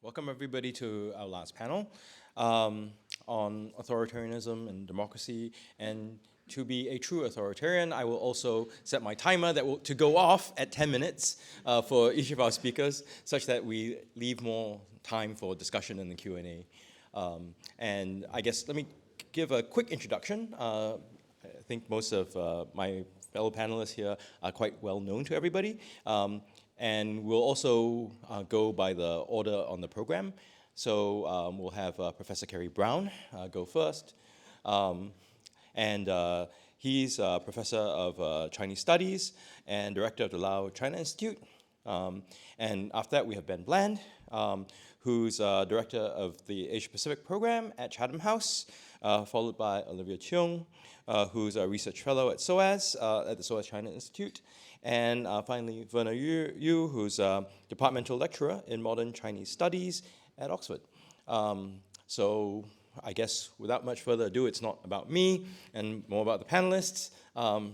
Welcome everybody to our last panel on authoritarianism and democracy. And to be a true authoritarian, I will also set my timer to go off at 10 minutes for each of our speakers, such that we leave more time for discussion in the Q&A. And I guess let me give a quick introduction. I think most of my fellow panelists here are quite well known to everybody. And we'll also go by the order on the program. So we'll have Professor Kerry Brown go first. He's a professor of Chinese Studies and director of the Lao China Institute. And after that, we have Ben Bland, who's director of the Asia-Pacific program at Chatham House, followed by Olivia Cheung, who's a research fellow at SOAS, at the SOAS China Institute. And finally, Werner Yu, who's a departmental lecturer in modern Chinese studies at Oxford. So I guess without much further ado, it's not about me and more about the panelists.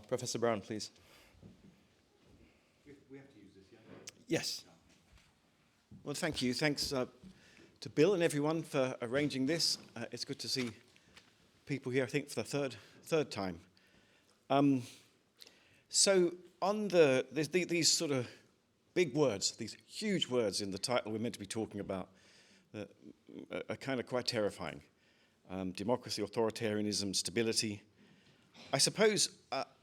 Professor Brown, please. We have to use this, yeah? Yes. Well, thank you. Thanks to Bill and everyone for arranging this. It's good to see people here, I think, for the third time. So on these sort of big words, these huge words in the title we're meant to be talking about, are kind of quite terrifying. Democracy, authoritarianism, stability. I suppose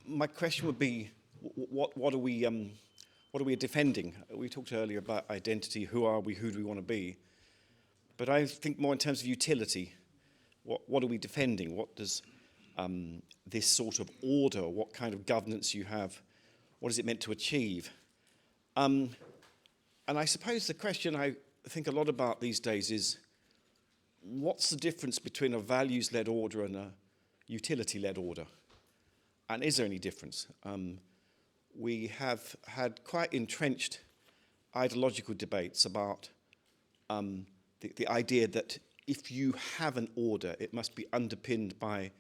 my question would be, what are we defending? We talked earlier about identity. Who are we? Who do we want to be? But I think more in terms of utility. What are we defending? What does this sort of order, what kind of governance you have, what is it meant to achieve? And I suppose the question I think a lot about these days is, what's the difference between a values-led order and a utility-led order? And is there any difference? We have had quite entrenched ideological debates about the idea that if you have an order, it must be underpinned by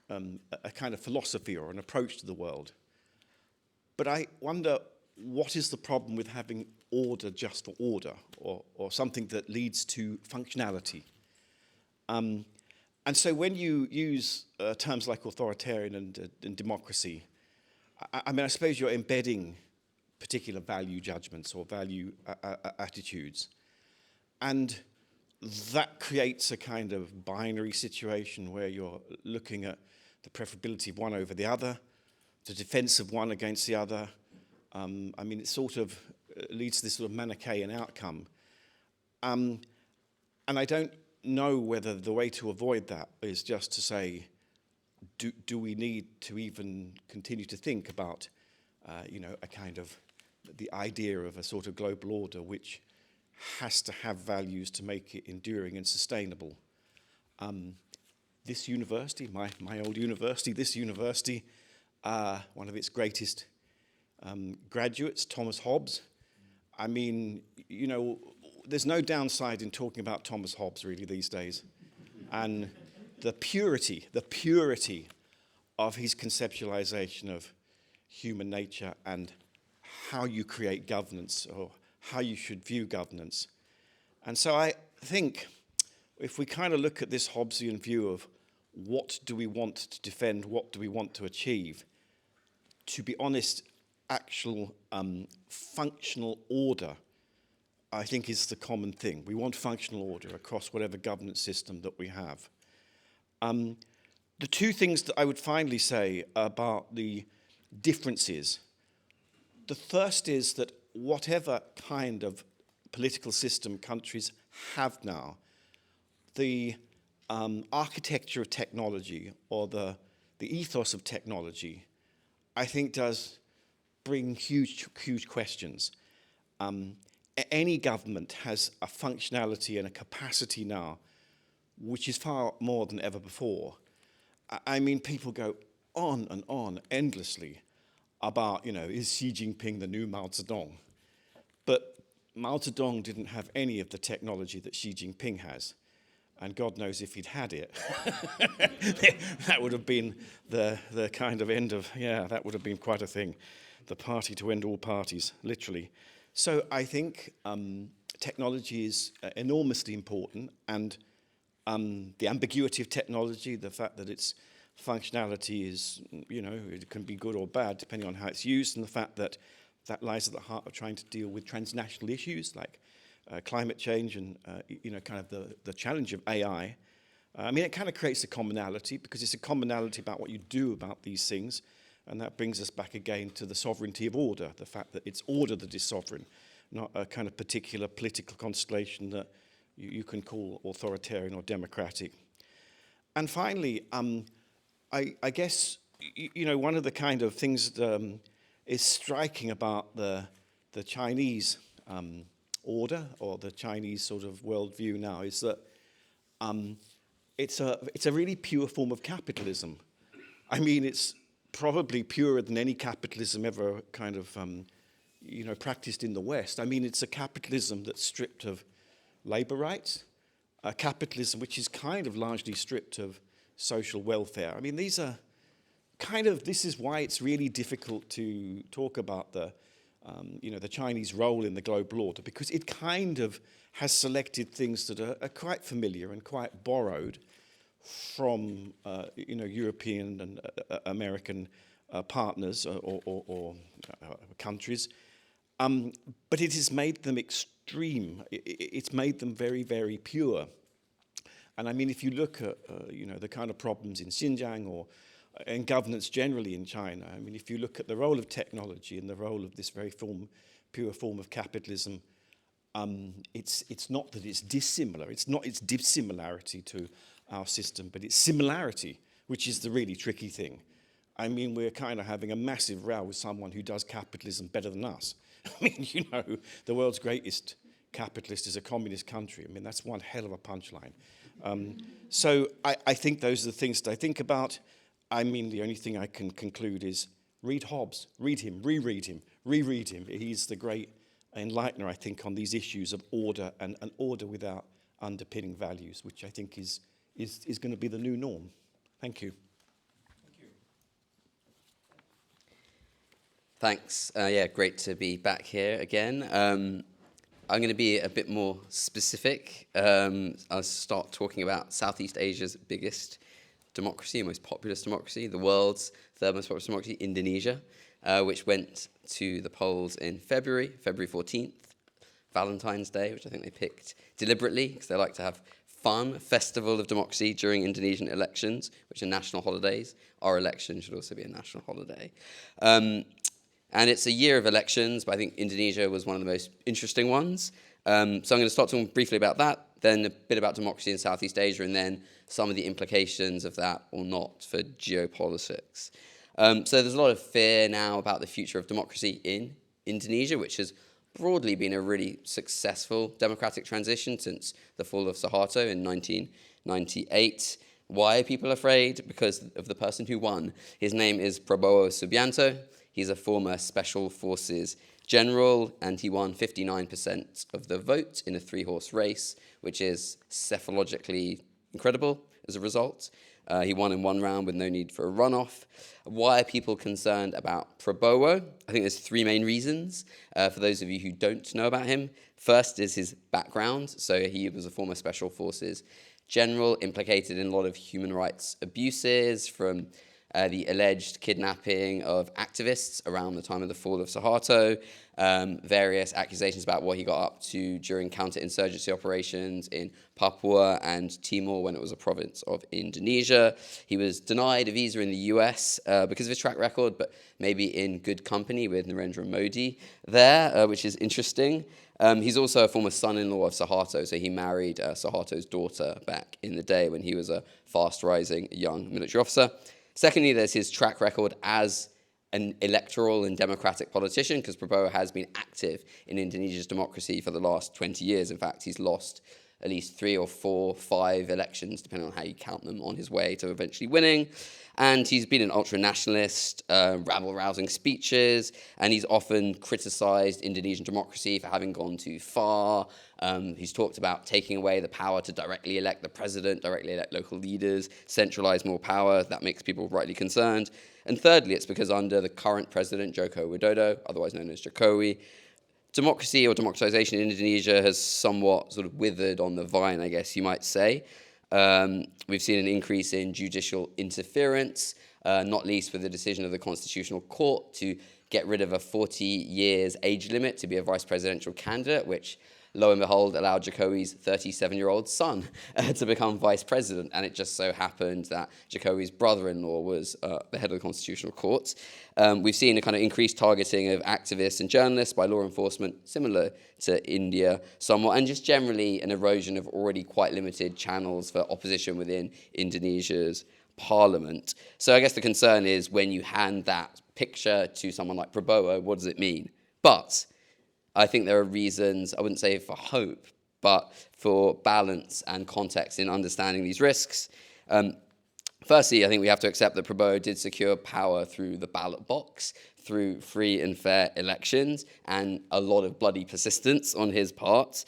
a kind of philosophy or an approach to the world. But I wonder, what is the problem with having order just for order, or something that leads to functionality? And so when you use terms like authoritarian and democracy, I mean, I suppose you're embedding particular value judgments or value attitudes. And that creates a kind of binary situation where you're looking at the preferability of one over the other, the defense of one against the other. I mean, it sort of leads to this sort of Manichaean outcome. And I don't know whether the way to avoid that is just to say, do we need to even continue to think about, a kind of the idea of a sort of global order which has to have values to make it enduring and sustainable. This university, my old university, this university, one of its greatest graduates, Thomas Hobbes. I mean, there's no downside in talking about Thomas Hobbes really these days. And the purity of his conceptualization of human nature and how you create governance or how you should view governance. And so I think if we kind of look at this Hobbesian view of what do we want to defend, what do we want to achieve, to be honest, actual functional order, I think, is the common thing. We want functional order across whatever governance system that we have. The two things that I would finally say about the differences, the first is that whatever kind of political system countries have now, the architecture of technology or the ethos of technology, I think does bring huge questions. Any government has a functionality and a capacity now which is far more than ever before. I mean, people go on and on endlessly about, is Xi Jinping the new Mao Zedong? But Mao Zedong didn't have any of the technology that Xi Jinping has. And God knows if he'd had it, that would have been the kind of end of, that would have been quite a thing. The party to end all parties, literally. So I think technology is enormously important, and the ambiguity of technology, the fact that its functionality is, it can be good or bad depending on how it's used, and the fact that that lies at the heart of trying to deal with transnational issues like climate change and, kind of the challenge of AI. It kind of creates a commonality, because it's a commonality about what you do about these things, and that brings us back again to the sovereignty of order, the fact that it's order that is sovereign, not a kind of particular political constellation that you can call authoritarian or democratic. And finally, I guess, one of the kind of things that is striking about the Chinese order, or the Chinese sort of worldview now, is that it's a really pure form of capitalism. It's probably purer than any capitalism ever kind of, practiced in the West. It's a capitalism that's stripped of labor rights, a capitalism which is kind of largely stripped of social welfare. These are this is why it's really difficult to talk about the Chinese role in the global order, because it kind of has selected things that are quite familiar and quite borrowed from European and American partners or countries, but it has made them extreme. It's made them very, very pure. And if you look at the kind of problems in Xinjiang or in governance generally in China, if you look at the role of technology and the role of this very pure form of capitalism, it's not that it's dissimilar. It's not its dissimilarity to our system, but its similarity, which is the really tricky thing. We're kind of having a massive row with someone who does capitalism better than us. The world's greatest capitalist is a communist country. That's one hell of a punchline. So I think those are the things that I think about. The only thing I can conclude is read Hobbes, read him, reread him, reread him. He's the great enlightener, I think, on these issues of order and an order without underpinning values, which I think is going to be the new norm. Thank you. Thanks. Great to be back here again. I'm going to be a bit more specific. I'll start talking about Southeast Asia's biggest democracy, most populous democracy, the world's third most populous democracy, Indonesia, which went to the polls in February 14th, Valentine's Day, which I think they picked deliberately because they like to have fun festival of democracy during Indonesian elections, which are national holidays. Our election should also be a national holiday. And it's a year of elections, but I think Indonesia was one of the most interesting ones. So I'm going to start talking briefly about that, then a bit about democracy in Southeast Asia, and then some of the implications of that or not for geopolitics. So there's a lot of fear now about the future of democracy in Indonesia, which has broadly been a really successful democratic transition since the fall of Suharto in 1998. Why are people afraid? Because of the person who won. His name is Prabowo Subianto. He's a former Special Forces general, and he won 59% of the vote in a three-horse race, which is cephalogically incredible as a result. He won in one round with no need for a runoff. Why are people concerned about Prabowo? I think there's three main reasons. For those of you who don't know about him, first is his background. So he was a former Special Forces general, implicated in a lot of human rights abuses, from the alleged kidnapping of activists around the time of the fall of Suharto, various accusations about what he got up to during counterinsurgency operations in Papua and Timor when it was a province of Indonesia. He was denied a visa in the US because of his track record, but maybe in good company with Narendra Modi there, which is interesting. He's also a former son-in-law of Suharto, so he married Suharto's daughter back in the day when he was a fast-rising young military officer. Secondly, there's his track record as an electoral and democratic politician, because Prabowo has been active in Indonesia's democracy for the last 20 years. In fact, he's lost at least 3 or 4, 5 elections, depending on how you count them, on his way to eventually winning. And he's been an ultra-nationalist, rabble-rousing speeches, and he's often criticized Indonesian democracy for having gone too far. He's talked about taking away the power to directly elect the president, directly elect local leaders, centralize more power. That makes people rightly concerned. And thirdly, it's because under the current president, Joko Widodo, otherwise known as Jokowi, democracy or democratization in Indonesia has somewhat sort of withered on the vine, I guess you might say. We've seen an increase in judicial interference, not least with the decision of the Constitutional Court to get rid of a 40 years age limit to be a vice presidential candidate, which, lo and behold, allowed Jokowi's 37-year-old son to become vice president. And it just so happened that Jokowi's brother-in-law was the head of the Constitutional Court. We've seen a kind of increased targeting of activists and journalists by law enforcement, similar to India somewhat, and just generally an erosion of already quite limited channels for opposition within Indonesia's parliament. So I guess the concern is when you hand that picture to someone like Prabowo, what does it mean? But I think there are reasons, I wouldn't say for hope, but for balance and context in understanding these risks. Firstly, I think we have to accept that Prabowo did secure power through the ballot box, through free and fair elections, and a lot of bloody persistence on his part.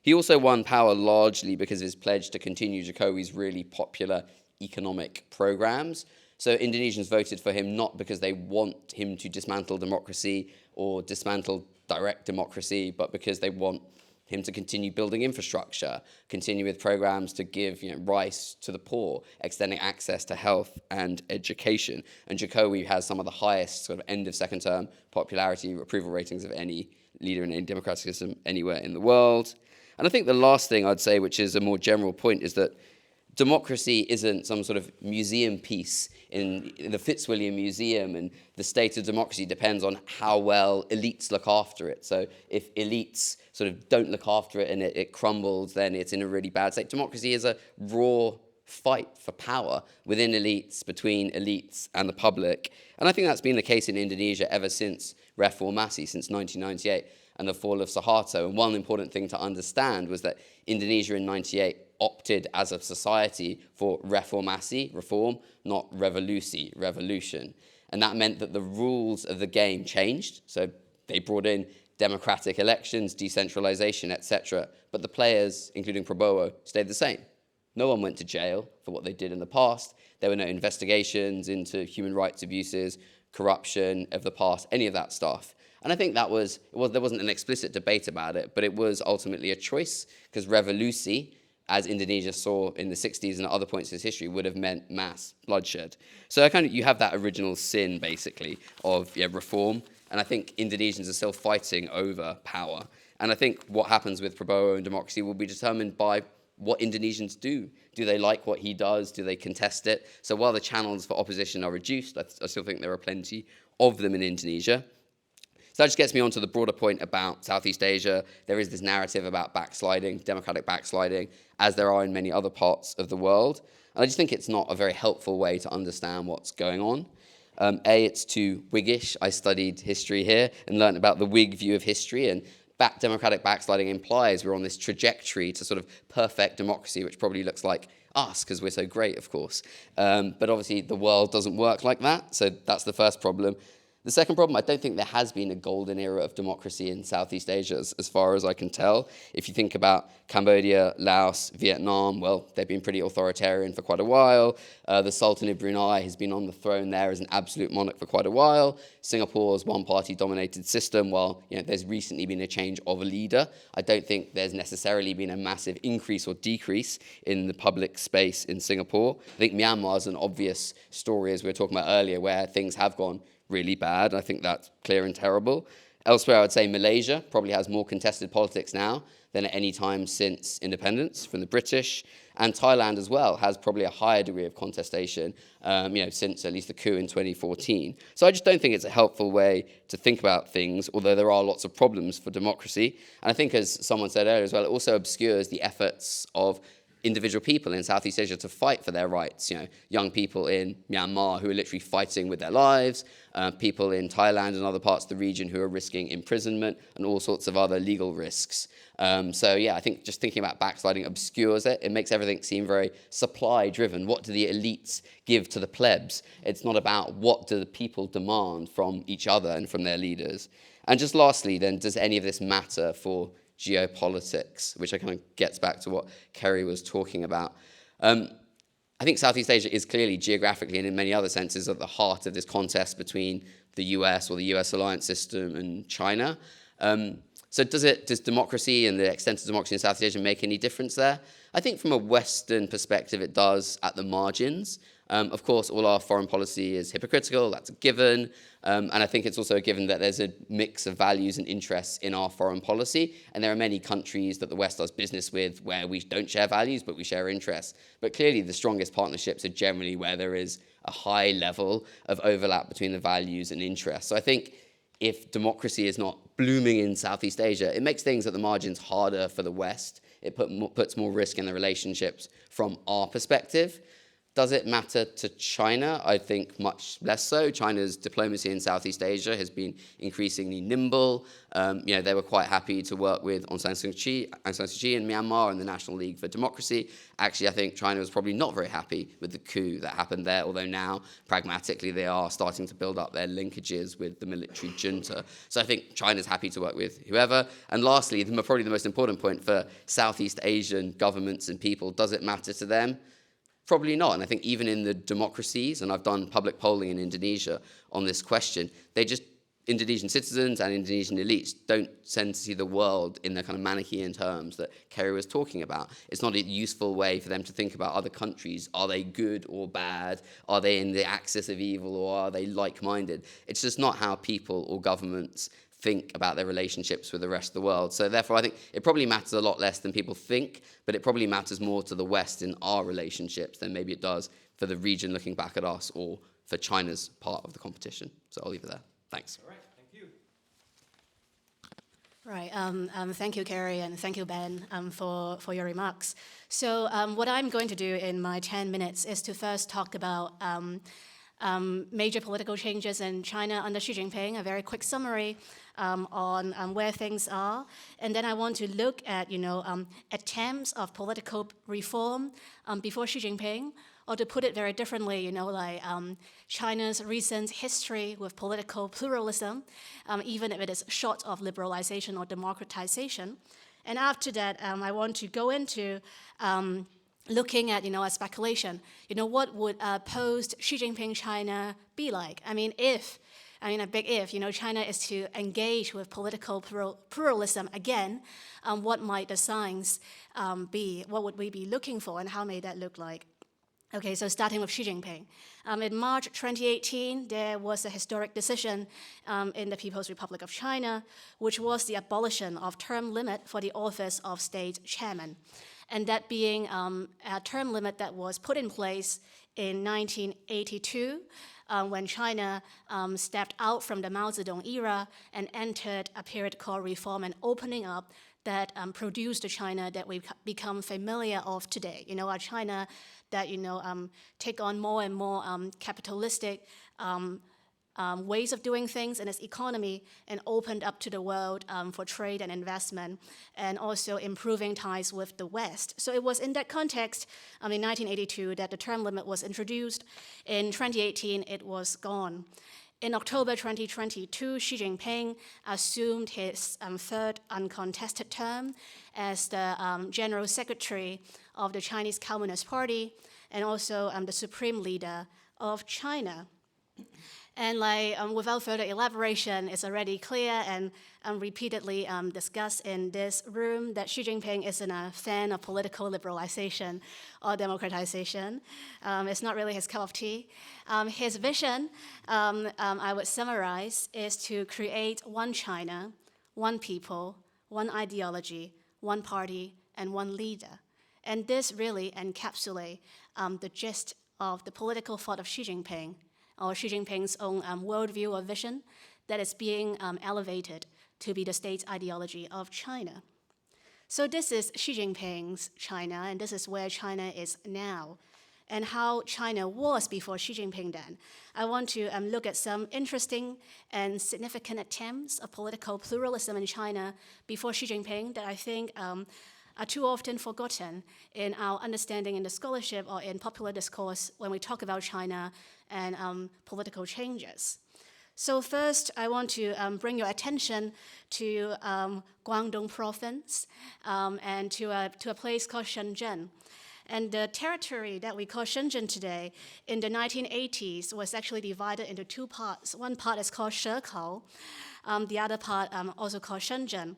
He also won power largely because of his pledge to continue Jokowi's really popular economic programs. So Indonesians voted for him not because they want him to dismantle democracy or dismantle direct democracy, but because they want him to continue building infrastructure, continue with programs to give rice to the poor, extending access to health and education. And Jokowi has some of the highest sort of end of second term popularity approval ratings of any leader in any democratic system anywhere in the world. And I think the last thing I'd say, which is a more general point, is that democracy isn't some sort of museum piece in the Fitzwilliam Museum, and the state of democracy depends on how well elites look after it. So if elites sort of don't look after it and it crumbles, then it's in a really bad state. Democracy is a raw fight for power within elites, between elites and the public. And I think that's been the case in Indonesia ever since Reformasi, since 1998, and the fall of Suharto. And one important thing to understand was that Indonesia in 98 opted as a society for reformasi, reform, not revolusi, revolution. And that meant that the rules of the game changed. So they brought in democratic elections, decentralization, etc. But the players, including Prabowo, stayed the same. No one went to jail for what they did in the past. There were no investigations into human rights abuses, corruption of the past, any of that stuff. And I think there wasn't an explicit debate about it, but it was ultimately a choice, because revolusi, as Indonesia saw in the 60s and at other points in its history, would have meant mass bloodshed. So you have that original sin, basically, of reform. And I think Indonesians are still fighting over power. And I think what happens with Prabowo and democracy will be determined by what Indonesians do. Do they like what he does? Do they contest it? So while the channels for opposition are reduced, I still think there are plenty of them in Indonesia. So that just gets me on to the broader point about Southeast Asia. There is this narrative about backsliding, democratic backsliding, as there are in many other parts of the world. And I just think it's not a very helpful way to understand what's going on. It's too Whiggish. I studied history here and learned about the Whig view of history, and democratic backsliding implies we're on this trajectory to sort of perfect democracy, which probably looks like us because we're so great, of course. But obviously the world doesn't work like that, so that's the first problem. The second problem, I don't think there has been a golden era of democracy in Southeast Asia, as far as I can tell. If you think about Cambodia, Laos, Vietnam, well, they've been pretty authoritarian for quite a while. The Sultan of Brunei has been on the throne there as an absolute monarch for quite a while. Singapore's one-party dominated system, while there's recently been a change of a leader, I don't think there's necessarily been a massive increase or decrease in the public space in Singapore. I think Myanmar is an obvious story, as we were talking about earlier, where things have gone really bad. I think that's clear and terrible. Elsewhere, I would say Malaysia probably has more contested politics now than at any time since independence from the British. And Thailand as well has probably a higher degree of contestation, since at least the coup in 2014. So I just don't think it's a helpful way to think about things, although there are lots of problems for democracy. And I think, as someone said earlier as well, it also obscures the efforts of individual people in Southeast Asia to fight for their rights. Young people in Myanmar who are literally fighting with their lives, people in Thailand and other parts of the region who are risking imprisonment and all sorts of other legal risks. I think just thinking about backsliding obscures it. It makes everything seem very supply-driven. What do the elites give to the plebs? It's not about what do the people demand from each other and from their leaders. And just lastly, then, does any of this matter for geopolitics, which I kind of gets back to what Kerry was talking about. I think Southeast Asia is clearly geographically and in many other senses at the heart of this contest between the US or the US alliance system and China. So does democracy and the extent of democracy in Southeast Asia make any difference there? I think from a Western perspective, it does at the margins. Of course, all our foreign policy is hypocritical, that's a given. And I think it's also a given that there's a mix of values and interests in our foreign policy. And there are many countries that the West does business with where we don't share values, but we share interests. But clearly, the strongest partnerships are generally where there is a high level of overlap between the values and interests. So I think if democracy is not blooming in Southeast Asia, it makes things at the margins harder for the West. It puts more risk in the relationships from our perspective. Does it matter to China? I think much less so. China's diplomacy in Southeast Asia has been increasingly nimble. They were quite happy to work with Aung San Suu Kyi in Myanmar and the National League for Democracy. Actually, I think China was probably not very happy with the coup that happened there, although now, pragmatically, they are starting to build up their linkages with the military junta. So I think China's happy to work with whoever. And lastly, probably the most important point for Southeast Asian governments and people, does it matter to them? Probably not. And I think even in the democracies, and I've done public polling in Indonesia on this question, Indonesian citizens and Indonesian elites don't tend to see the world in the kind of Manichaean terms that Kerry was talking about. It's not a useful way for them to think about other countries. Are they good or bad? Are they in the axis of evil or are they like-minded? It's just not how people or governments think about their relationships with the rest of the world. So therefore, I think it probably matters a lot less than people think, but it probably matters more to the West in our relationships than maybe it does for the region looking back at us or for China's part of the competition. So I'll leave it there. Thanks. All right, thank you. Right. Thank you, Kerry, and thank you, Ben, for your remarks. So what I'm going to do in my 10 minutes is to first talk about major political changes in China under Xi Jinping, a very quick summary on where things are. And then I want to look at, attempts of political reform before Xi Jinping, or to put it very differently, China's recent history with political pluralism, even if it is short of liberalization or democratization. And after that, I want to go into looking at, a speculation. What would post Xi Jinping China be like? A big if, China is to engage with political pluralism again, what might the signs be? What would we be looking for, and how may that look like? Okay, so starting with Xi Jinping. In March 2018, there was a historic decision in the People's Republic of China, which was the abolition of term limit for the office of state chairman. And that being a term limit that was put in place in 1982 when China stepped out from the Mao Zedong era and entered a period called reform and opening up that produced the China that we've become familiar of today. A China that, take on more and more capitalistic ways of doing things in its economy and opened up to the world for trade and investment, and also improving ties with the West. So it was in that context, in 1982, that the term limit was introduced. In 2018, it was gone. In October 2022, Xi Jinping assumed his third uncontested term as the General Secretary of the Chinese Communist Party and also the Supreme Leader of China. And without further elaboration, it's already clear and repeatedly discussed in this room that Xi Jinping isn't a fan of political liberalization or democratization. It's not really his cup of tea. His vision, I would summarize, is to create one China, one people, one ideology, one party, and one leader. And this really encapsulates the gist of the political thought of Xi Jinping, or Xi Jinping's own worldview or vision that is being elevated to be the state ideology of China. So this is Xi Jinping's China, and this is where China is now, and how China was before Xi Jinping then. I want to look at some interesting and significant attempts of political pluralism in China before Xi Jinping that I think are too often forgotten in our understanding in the scholarship or in popular discourse when we talk about China and political changes. So first, I want to bring your attention to Guangdong province and to a place called Shenzhen. And the territory that we call Shenzhen today in the 1980s was actually divided into two parts. One part is called Shekou, the other part also called Shenzhen.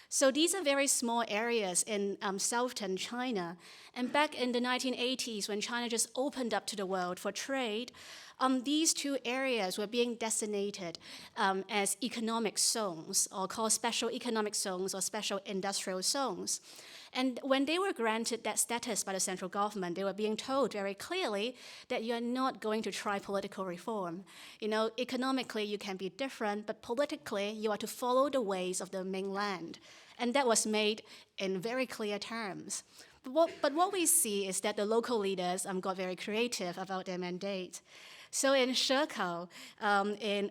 So these are very small areas in southern China. And back in the 1980s, when China just opened up to the world for trade, these two areas were being designated as economic zones, or called special economic zones or special industrial zones. And when they were granted that status by the central government, they were being told very clearly that you're not going to try political reform. You know, economically you can be different, but politically you are to follow the ways of the mainland. And that was made in very clear terms. But what we see is that the local leaders got very creative about their mandate. So in Shekou,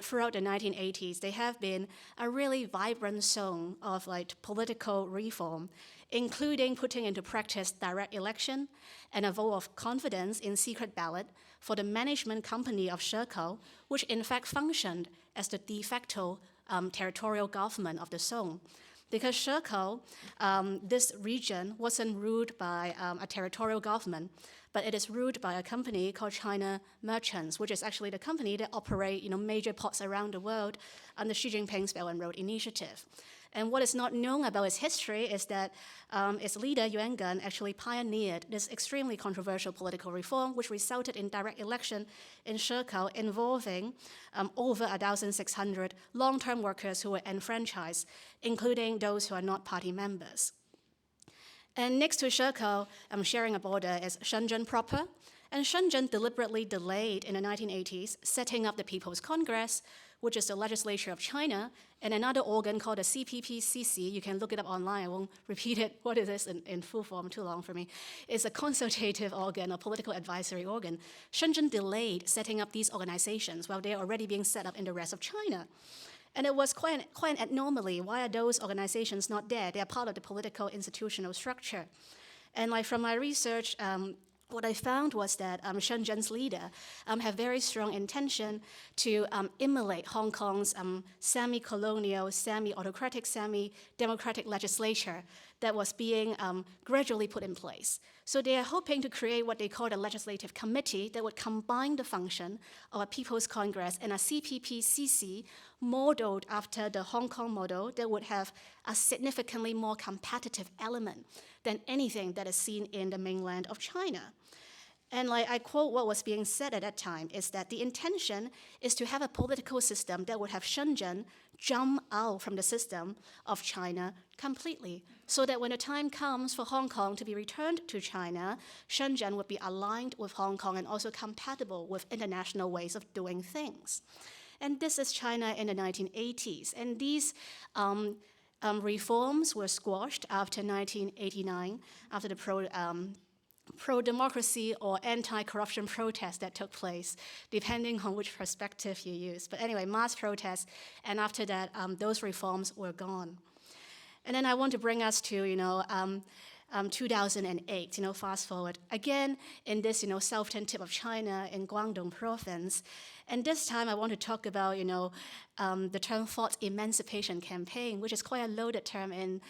throughout the 1980s, they have been a really vibrant zone of political reform, including putting into practice direct election and a vote of confidence in secret ballot for the management company of Shekou, which in fact functioned as the de facto territorial government of the zone. Because Shekou, this region, wasn't ruled by a territorial government, but it is ruled by a company called China Merchants, which is actually the company that operate major ports around the world under Xi Jinping's Belt and Road Initiative. And what is not known about its history is that its leader, Yuan Geng, actually pioneered this extremely controversial political reform, which resulted in direct election in Shekou involving over 1,600 long-term workers who were enfranchised, including those who are not party members. And next to Shekou, sharing a border, is Shenzhen proper. And Shenzhen deliberately delayed in the 1980s setting up the People's Congress, which is the legislature of China, and another organ called the CPPCC. You can look it up online. I won't repeat it, what it is in full form, too long for me. It's a consultative organ, a political advisory organ. Shenzhen delayed setting up these organizations while they're already being set up in the rest of China. And it was quite an anomaly. Why are those organizations not there? They are part of the political institutional structure. And from my research, what I found was that Shenzhen's leader have very strong intention to emulate Hong Kong's semi-colonial, semi-autocratic, semi-democratic legislature that was being gradually put in place. So they are hoping to create what they call a legislative committee that would combine the function of a People's Congress and a CPPCC modeled after the Hong Kong model that would have a significantly more competitive element than anything that is seen in the mainland of China. And I quote what was being said at that time, is that the intention is to have a political system that would have Shenzhen jump out from the system of China completely, so that when the time comes for Hong Kong to be returned to China, Shenzhen would be aligned with Hong Kong and also compatible with international ways of doing things. And this is China in the 1980s. And these reforms were squashed after 1989, after the pro-democracy or anti-corruption protests that took place, depending on which perspective you use. But anyway, mass protests, and after that, those reforms were gone. And then I want to bring us to, 2008, fast forward. Again, in this, southern tip of China in Guangdong province. And this time I want to talk about, the term Fourth Emancipation Campaign, which is quite a loaded term in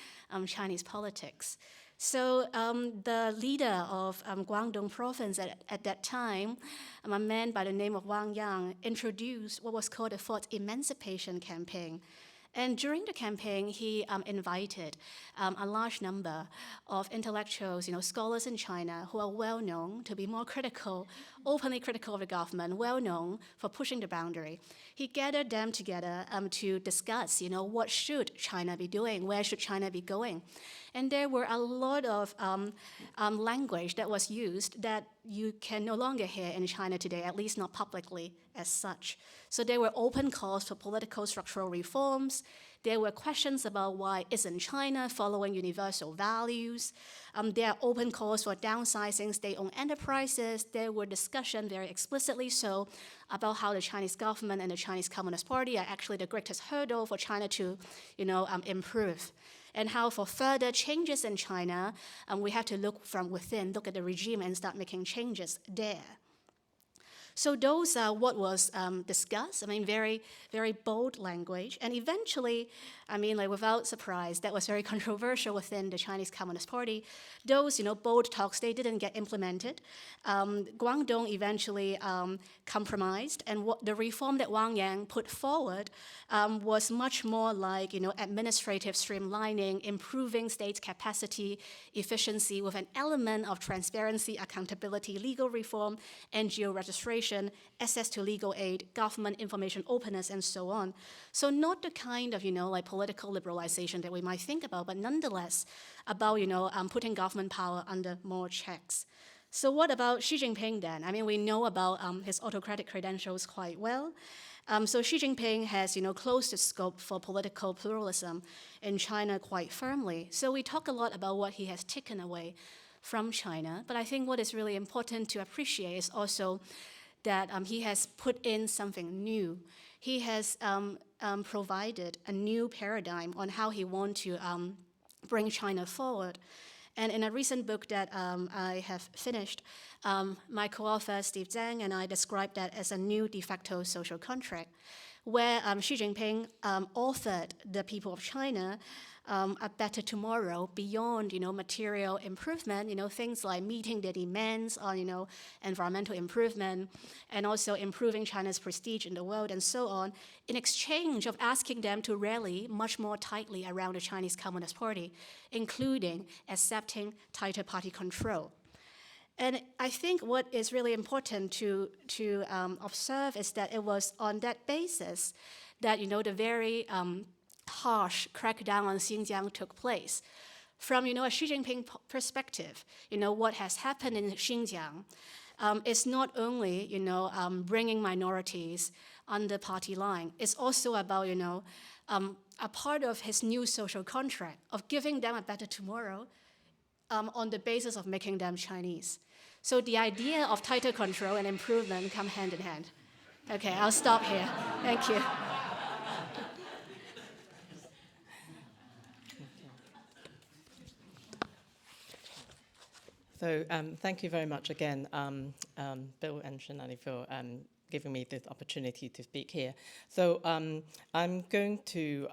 Chinese politics. So the leader of Guangdong province at that time, a man by the name of Wang Yang, introduced what was called the Fourth Emancipation Campaign. And during the campaign, he invited a large number of intellectuals, scholars in China who are well known to be more critical, openly critical of the government, well known for pushing the boundary. He gathered them together to discuss, what should China be doing, where should China be going. And there were a lot of language that was used that you can no longer hear in China today, at least not publicly as such. So there were open calls for political structural reforms. There were questions about why isn't China following universal values. There are open calls for downsizing state-owned enterprises. There were discussions very explicitly so about how the Chinese government and the Chinese Communist Party are actually the greatest hurdle for China to, improve. And how for further changes in China, we have to look from within, look at the regime and start making changes there. So those are what was discussed. I mean, very, very bold language. And eventually, I mean, like without surprise, that was very controversial within the Chinese Communist Party. Those, bold talks, they didn't get implemented. Guangdong eventually compromised, and what the reform that Wang Yang put forward was much more like, administrative streamlining, improving states' capacity, efficiency with an element of transparency, accountability, legal reform, NGO registration, access to legal aid, government information openness, and so on. So not the kind of, like political liberalization that we might think about, but nonetheless about, putting government power under more checks. So what about Xi Jinping then? I mean, we know about his autocratic credentials quite well. So Xi Jinping has, closed the scope for political pluralism in China quite firmly. So we talk a lot about what he has taken away from China, but I think what is really important to appreciate is also that he has put in something new. He has provided a new paradigm on how he wants to bring China forward. And in a recent book that I have finished, my co-author Steve Zhang and I described that as a new de facto social contract, where Xi Jinping authored the people of China a better tomorrow beyond, material improvement, things like meeting their demands on, environmental improvement, and also improving China's prestige in the world and so on, in exchange of asking them to rally much more tightly around the Chinese Communist Party, including accepting tighter party control. And I think what is really important to observe is that it was on that basis that, the very harsh crackdown on Xinjiang took place. From, a Xi Jinping perspective, what has happened in Xinjiang is not only, bringing minorities under party line. It's also about, a part of his new social contract of giving them a better tomorrow on the basis of making them Chinese. So the idea of tighter control and improvement come hand in hand. Okay, I'll stop here. Thank you. So thank you very much again, Bill and Shanali, for giving me this opportunity to speak here. So I'm going to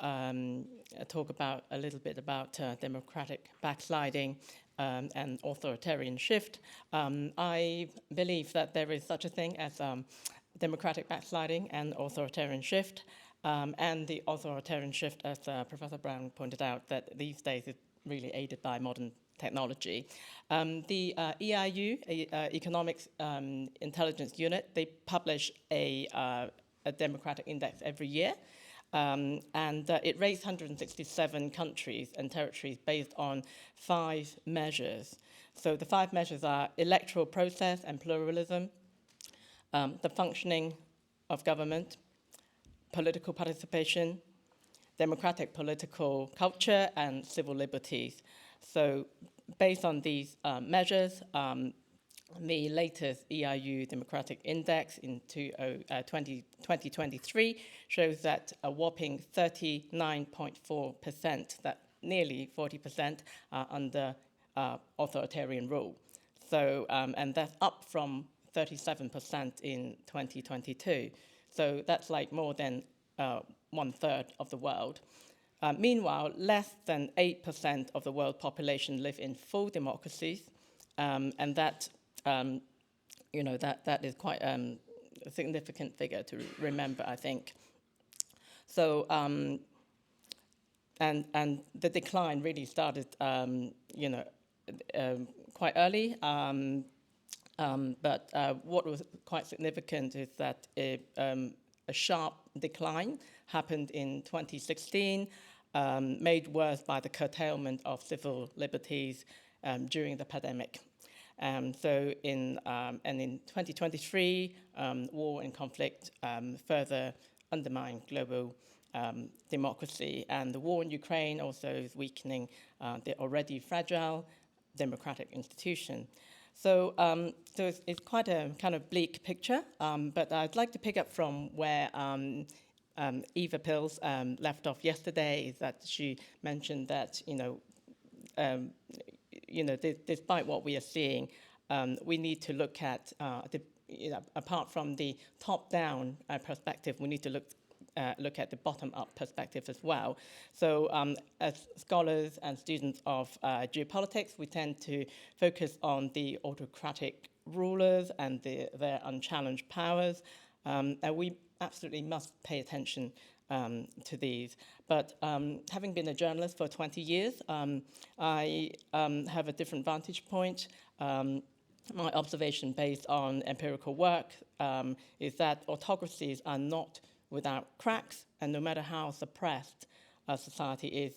talk about a little bit about democratic backsliding and authoritarian shift. I believe that there is such a thing as democratic backsliding and authoritarian shift. And the authoritarian shift, as Professor Brown pointed out, that these days is really aided by modern technology. The EIU, Economics Intelligence Unit, they publish a democratic index every year. And it rates 167 countries and territories based on 5 measures. So the 5 measures are electoral process and pluralism, the functioning of government, political participation, democratic political culture, and civil liberties. So based on these measures, the latest EIU Democratic Index in 2023 shows that a whopping 39.4%, that nearly 40%, are under authoritarian rule. So, and that's up from 37% in 2022. So that's like more than 1/3 of the world. Meanwhile, less than 8% of the world population live in full democracies, and that, that is quite a significant figure to remember, I think. So, and the decline really started, quite early. But what was quite significant is that a sharp decline happened in 2016, made worse by the curtailment of civil liberties during the pandemic. So in 2023, war and conflict further undermined global democracy, and the war in Ukraine also is weakening the already fragile democratic institution. So, it's quite a kind of bleak picture, but I'd like to pick up from where Eva Pills left off yesterday, is that she mentioned that, despite what we are seeing, we need to look at apart from the top-down perspective, we need to look at the bottom-up perspective as well. So as scholars and students of geopolitics, we tend to focus on the autocratic rulers and their unchallenged powers. And we absolutely must pay attention to these. But having been a journalist for 20 years, I have a different vantage point. My observation based on empirical work is that autocracies are not without cracks, and no matter how suppressed a society is,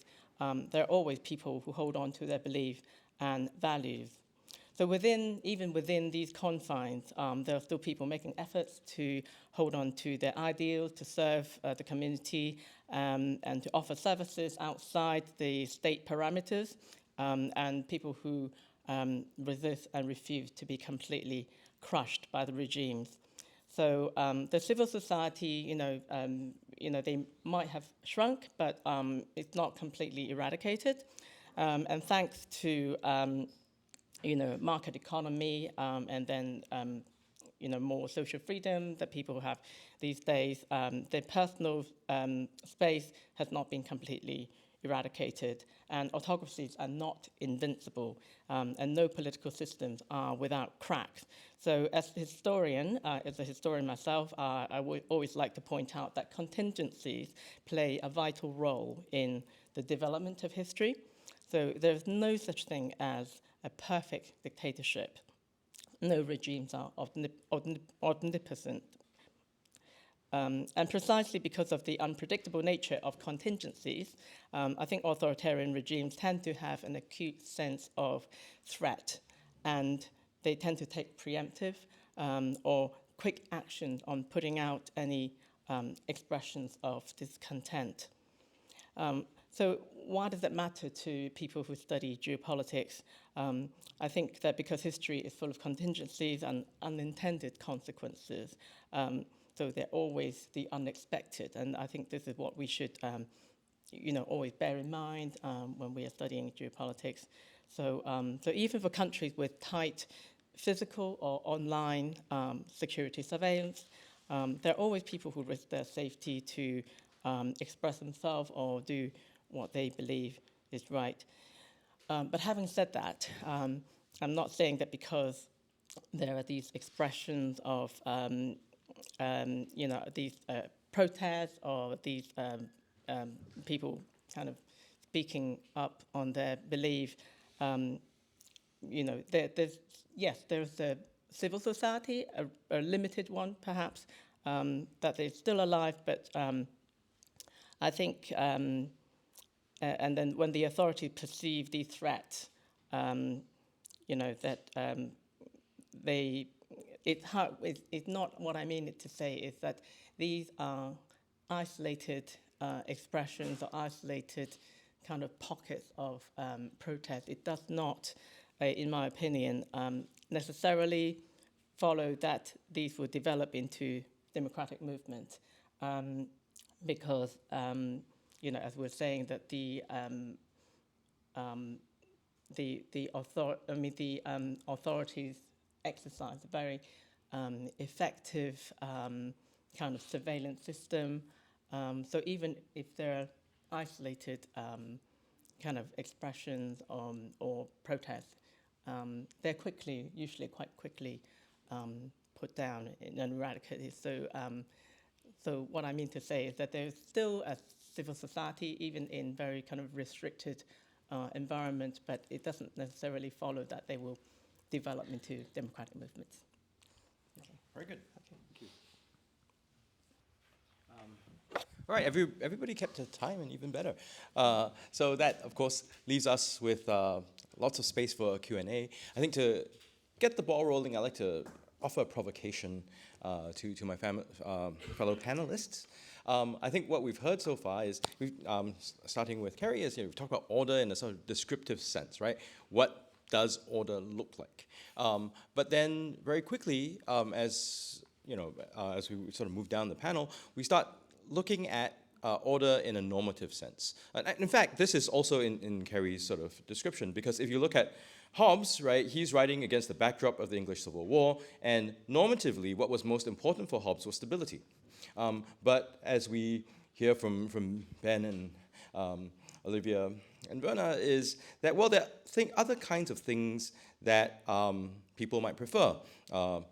there are always people who hold on to their beliefs and values. So even within these confines, there are still people making efforts to hold on to their ideals, to serve the community, and to offer services outside the state parameters, and people who resist and refuse to be completely crushed by the regimes. So the civil society, they might have shrunk, but it's not completely eradicated. And thanks to market economy and then more social freedom that people have these days, their personal space has not been completely eradicated, and autocracies are not invincible, and no political systems are without cracks. So as a historian myself, I would always like to point out that contingencies play a vital role in the development of history. So there's no such thing as a perfect dictatorship. No regimes are omnipotent. And precisely because of the unpredictable nature of contingencies, I think authoritarian regimes tend to have an acute sense of threat, and they tend to take preemptive or quick action on putting out any expressions of discontent. So why does it matter to people who study geopolitics? I think that because history is full of contingencies and unintended consequences, so they're always the unexpected, and I think this is what we should, always bear in mind when we are studying geopolitics. So, so even for countries with tight physical or online security surveillance, there are always people who risk their safety to express themselves or do what they believe is right. But having said that, I'm not saying that because there are these expressions of these protests or these people kind of speaking up on their belief. There's a civil society, a limited one perhaps, that is still alive, but I think, and then when the authorities perceive these threats, it's not what I mean to say is that these are isolated expressions or isolated kind of pockets of protest. It does not, in my opinion, necessarily follow that these will develop into democratic movements, because as we're saying, that the authorities exercise a very effective kind of surveillance system. So even if there are isolated kind of expressions or protests, they're usually quite quickly put down and eradicated. So what I mean to say is that there's still a civil society, even in very kind of restricted environment, but it doesn't necessarily follow that they will develop into democratic movements. Okay. Very good. Okay. Thank you. All right, everybody kept their time, and even better. So that, of course, leaves us with lots of space for Q&A. I think to get the ball rolling, I'd like to offer a provocation to my fellow panelists. I think what we've heard so far is, starting with Carrie, is we've talked about order in a sort of descriptive sense, right? What does order look like? But then very quickly, as we sort of move down the panel, we start looking at order in a normative sense. And in fact, this is also in Kerry's sort of description, because if you look at Hobbes, right, he's writing against the backdrop of the English Civil War, and normatively, what was most important for Hobbes was stability. But as we hear from Ben and Olivia and Werner, is that, well, there are other kinds of things that people might prefer.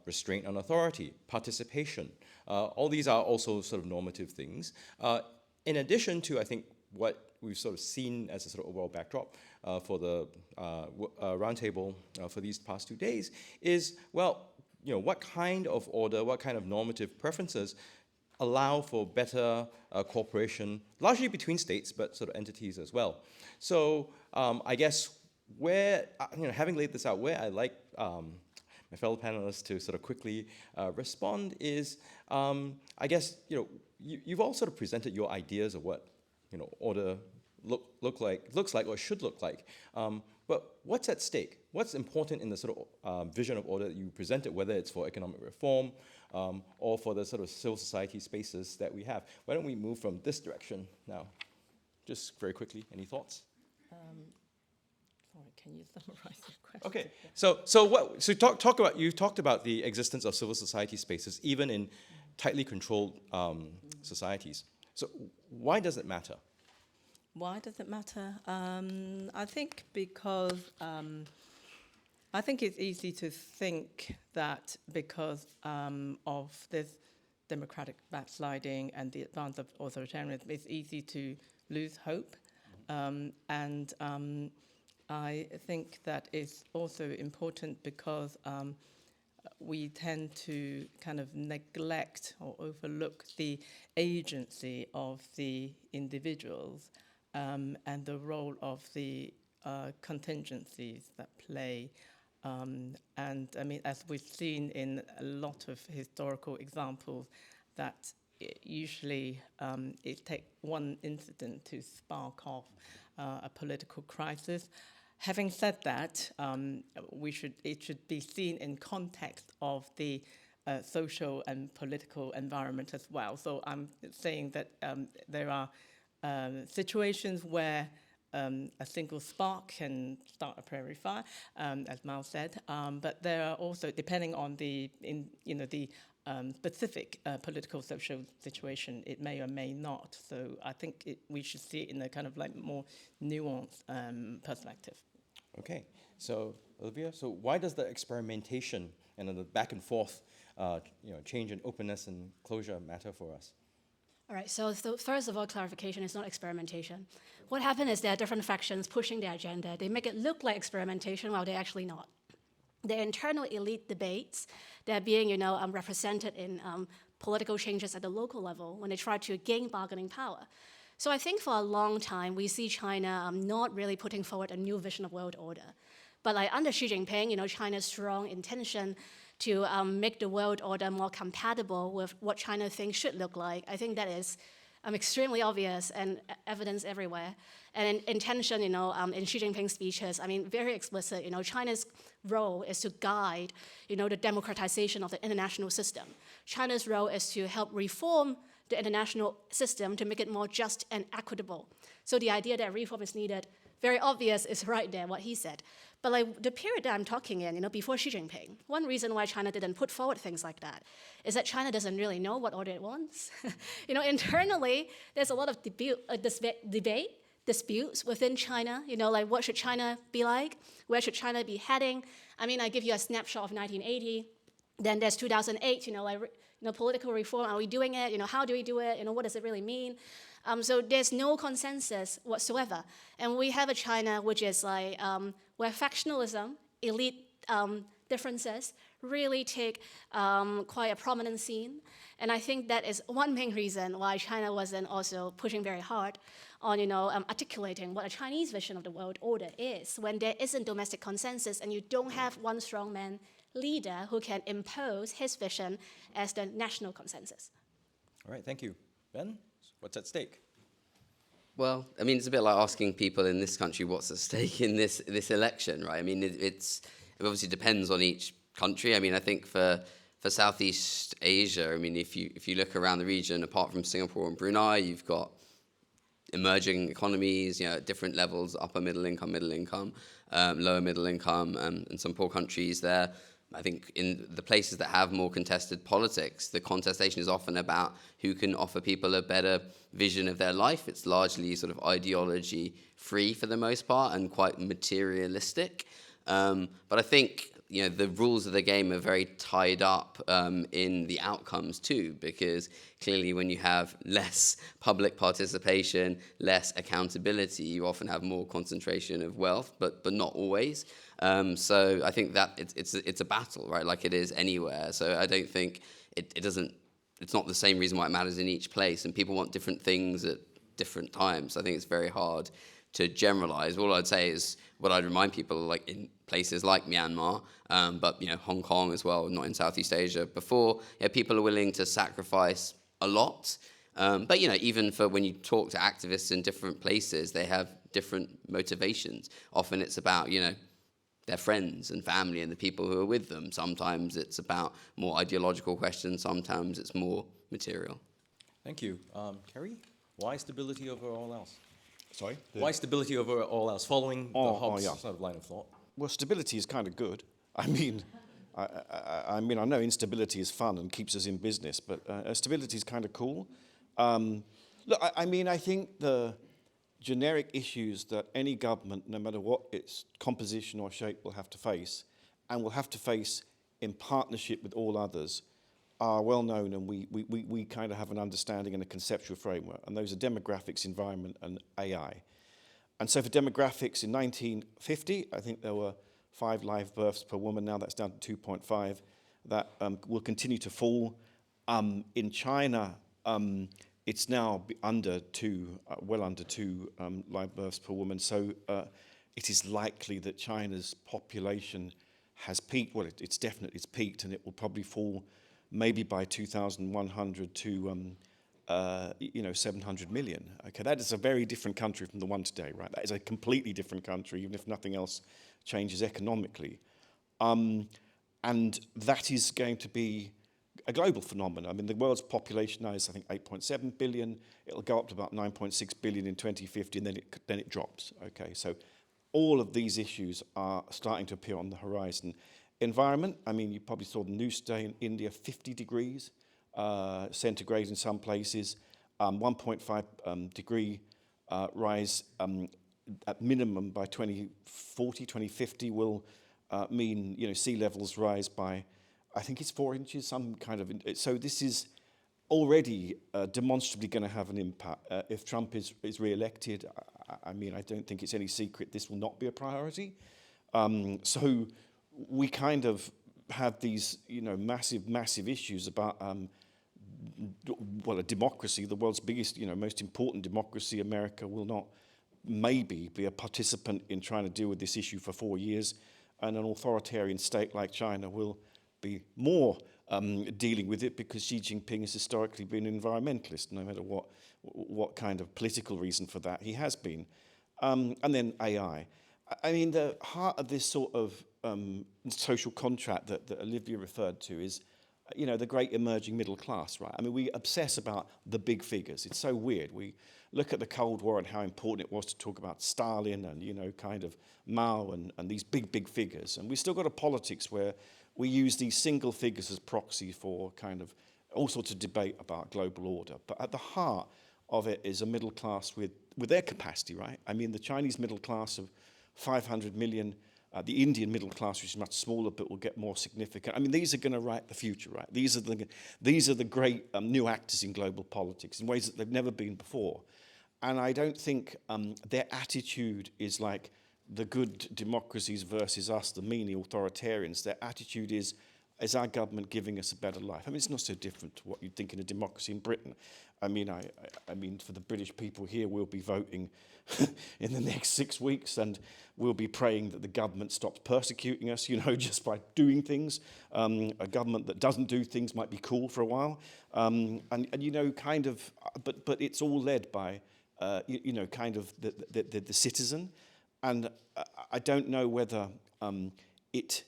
Restraint on authority, participation. All these are also sort of normative things. In addition to, I think, what we've sort of seen as a sort of overall backdrop for the roundtable for these past 2 days is, well, what kind of order, what kind of normative preferences allow for better cooperation, largely between states, but sort of entities as well. So I guess where, having laid this out, where I like my fellow panelists to sort of quickly respond is, I guess, you've all sort of presented your ideas of what, order looks like or should look like. But what's at stake? What's important in the sort of vision of order that you presented, whether it's for economic reform or for the sort of civil society spaces that we have? Why don't we move from this direction now? Just very quickly, any thoughts? Sorry, can you summarize your question? Okay, so you talked about the existence of civil society spaces even in tightly controlled societies. So why does it matter? Why does it matter? I think because I think it's easy to think that because of this democratic backsliding and the advance of authoritarianism, it's easy to lose hope. And I think that is also important because we tend to kind of neglect or overlook the agency of the individuals and the role of the contingencies that play. And I mean, as we've seen in a lot of historical examples, that usually it takes one incident to spark off a political crisis. Having said that, it should be seen in context of the social and political environment as well. So I'm saying that there are situations where a single spark can start a prairie fire, as Mao said. But there are also, depending on the specific political social situation, it may or may not. So I think we should see it in a kind of like more nuanced perspective. Okay, so Olivia, so why does the experimentation and the back and forth, change in openness and closure matter for us? All right, so first of all, clarification is not experimentation. What happened is there are different factions pushing their agenda. They make it look like experimentation while they're actually not. The internal elite debates that are being, represented in political changes at the local level when they try to gain bargaining power. So I think for a long time, we see China not really putting forward a new vision of world order. But like under Xi Jinping, China's strong intention to make the world order more compatible with what China thinks should look like, I think that is extremely obvious and evidence everywhere. And intention, in Xi Jinping's speeches, very explicit, China's role is to guide, the democratization of the international system. China's role is to help reform the international system to make it more just and equitable. So the idea that reform is needed, very obvious, is right there, what he said. But like the period that I'm talking in, before Xi Jinping, one reason why China didn't put forward things like that is that China doesn't really know what order it wants. Internally, there's a lot of debate, disputes within China, like what should China be like? Where should China be heading? I give you a snapshot of 1980. Then there's 2008, political reform, are we doing it? How do we do it? What does it really mean? So there's no consensus whatsoever. And we have a China which is like, where factionalism, elite differences really take quite a prominent scene. And I think that is one main reason why China wasn't also pushing very hard on, articulating what a Chinese vision of the world order is when there isn't domestic consensus and you don't have one strongman leader who can impose his vision as the national consensus. All right, thank you. Ben, what's at stake? Well, it's a bit like asking people in this country what's at stake in this election, right? It obviously depends on each country. I think for Southeast Asia, if you look around the region, apart from Singapore and Brunei, you've got emerging economies, at different levels, upper middle income, lower middle income, and some poor countries there. I think in the places that have more contested politics, the contestation is often about who can offer people a better vision of their life. It's largely sort of ideology free for the most part and quite materialistic. But I think the rules of the game are very tied up in the outcomes too, because clearly when you have less public participation, less accountability, you often have more concentration of wealth, but not always. So I think that it's a battle, right? Like it is anywhere. So I don't think it's not the same reason why it matters in each place, and people want different things at different times. I think it's very hard to generalize. All I'd say is what I'd remind people, like in places like Myanmar, but Hong Kong as well, not in Southeast Asia before, people are willing to sacrifice a lot. But even for when you talk to activists in different places, they have different motivations. Often it's about their friends and family and the people who are with them. Sometimes it's about more ideological questions. Sometimes it's more material. Thank you. Kerry, why stability over all else? Sorry? Why stability over all else, following the Hobbes sort of line of thought? Well, stability is kind of good. I mean, I know instability is fun and keeps us in business, but stability is kind of cool. Look, I think the generic issues that any government, no matter what its composition or shape, will have to face, and will have to face in partnership with all others, are well known, and we kind of have an understanding and a conceptual framework, and those are demographics, environment, and AI. And so for demographics in 1950, I think there were 5 live births per woman. Now that's down to 2.5. That will continue to fall. In China, it's now under 2, well under 2 live births per woman. So it is likely that China's population has peaked. Well, it's peaked, and it will probably fall maybe by 2100 to 700 million. Okay, that is a very different country from the one today, right? That is a completely different country, even if nothing else changes economically. And that is going to be a global phenomenon. I mean, the world's population now is, I think, 8.7 billion. It'll go up to about 9.6 billion in 2050, and then it drops. Okay, so all of these issues are starting to appear on the horizon. Environment, I mean, you probably saw the news today in India, 50 degrees centigrade in some places, 1.5 degree rise at minimum by 2040, 2050 will mean, sea levels rise by, I think it's 4 inches, some kind of, so this is already demonstrably going to have an impact. If Trump is re-elected, I mean, I don't think it's any secret this will not be a priority. So we kind of have these, massive issues about, a democracy, the world's biggest, most important democracy. America will not maybe be a participant in trying to deal with this issue for 4 years, and an authoritarian state like China will be more dealing with it, because Xi Jinping has historically been an environmentalist, no matter what kind of political reason for that he has been. And then AI. I mean, the heart of this sort of social contract that Olivia referred to is, the great emerging middle class, right? I mean, we obsess about the big figures. It's so weird. We look at the Cold War and how important it was to talk about Stalin and, kind of Mao and these big figures. And we've still got a politics where we use these single figures as proxy for kind of all sorts of debate about global order. But at the heart of it is a middle class with their capacity, right? I mean, the Chinese middle class of 500 million, the Indian middle class, which is much smaller but will get more significant. I mean, these are going to write the future, right? These are the great new actors in global politics in ways that they've never been before. And I don't think their attitude is like the good democracies versus us, the mean authoritarians. Their attitude is our government giving us a better life? I mean, it's not so different to what you'd think in a democracy in Britain. I mean, I mean, for the British people here, we'll be voting in the next 6 weeks, and we'll be praying that the government stops persecuting us, just by doing things. A government that doesn't do things might be cool for a while. And kind of, but it's all led by, kind of the citizen. And I don't know whether it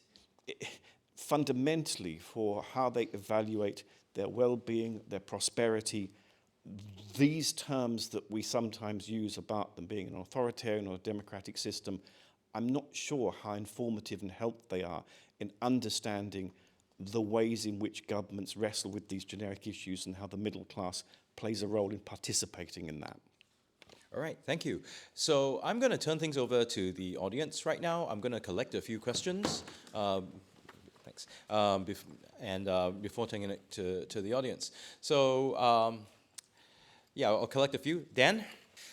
fundamentally, for how they evaluate their well-being, their prosperity, these terms that we sometimes use about them being an authoritarian or a democratic system, I'm not sure how informative and helpful they are in understanding the ways in which governments wrestle with these generic issues and how the middle class plays a role in participating in that. All right, thank you. So I'm going to turn things over to the audience right now. I'm going to collect a few questions. Thanks. Before taking it to the audience. So, yeah, I'll collect a few. Dan?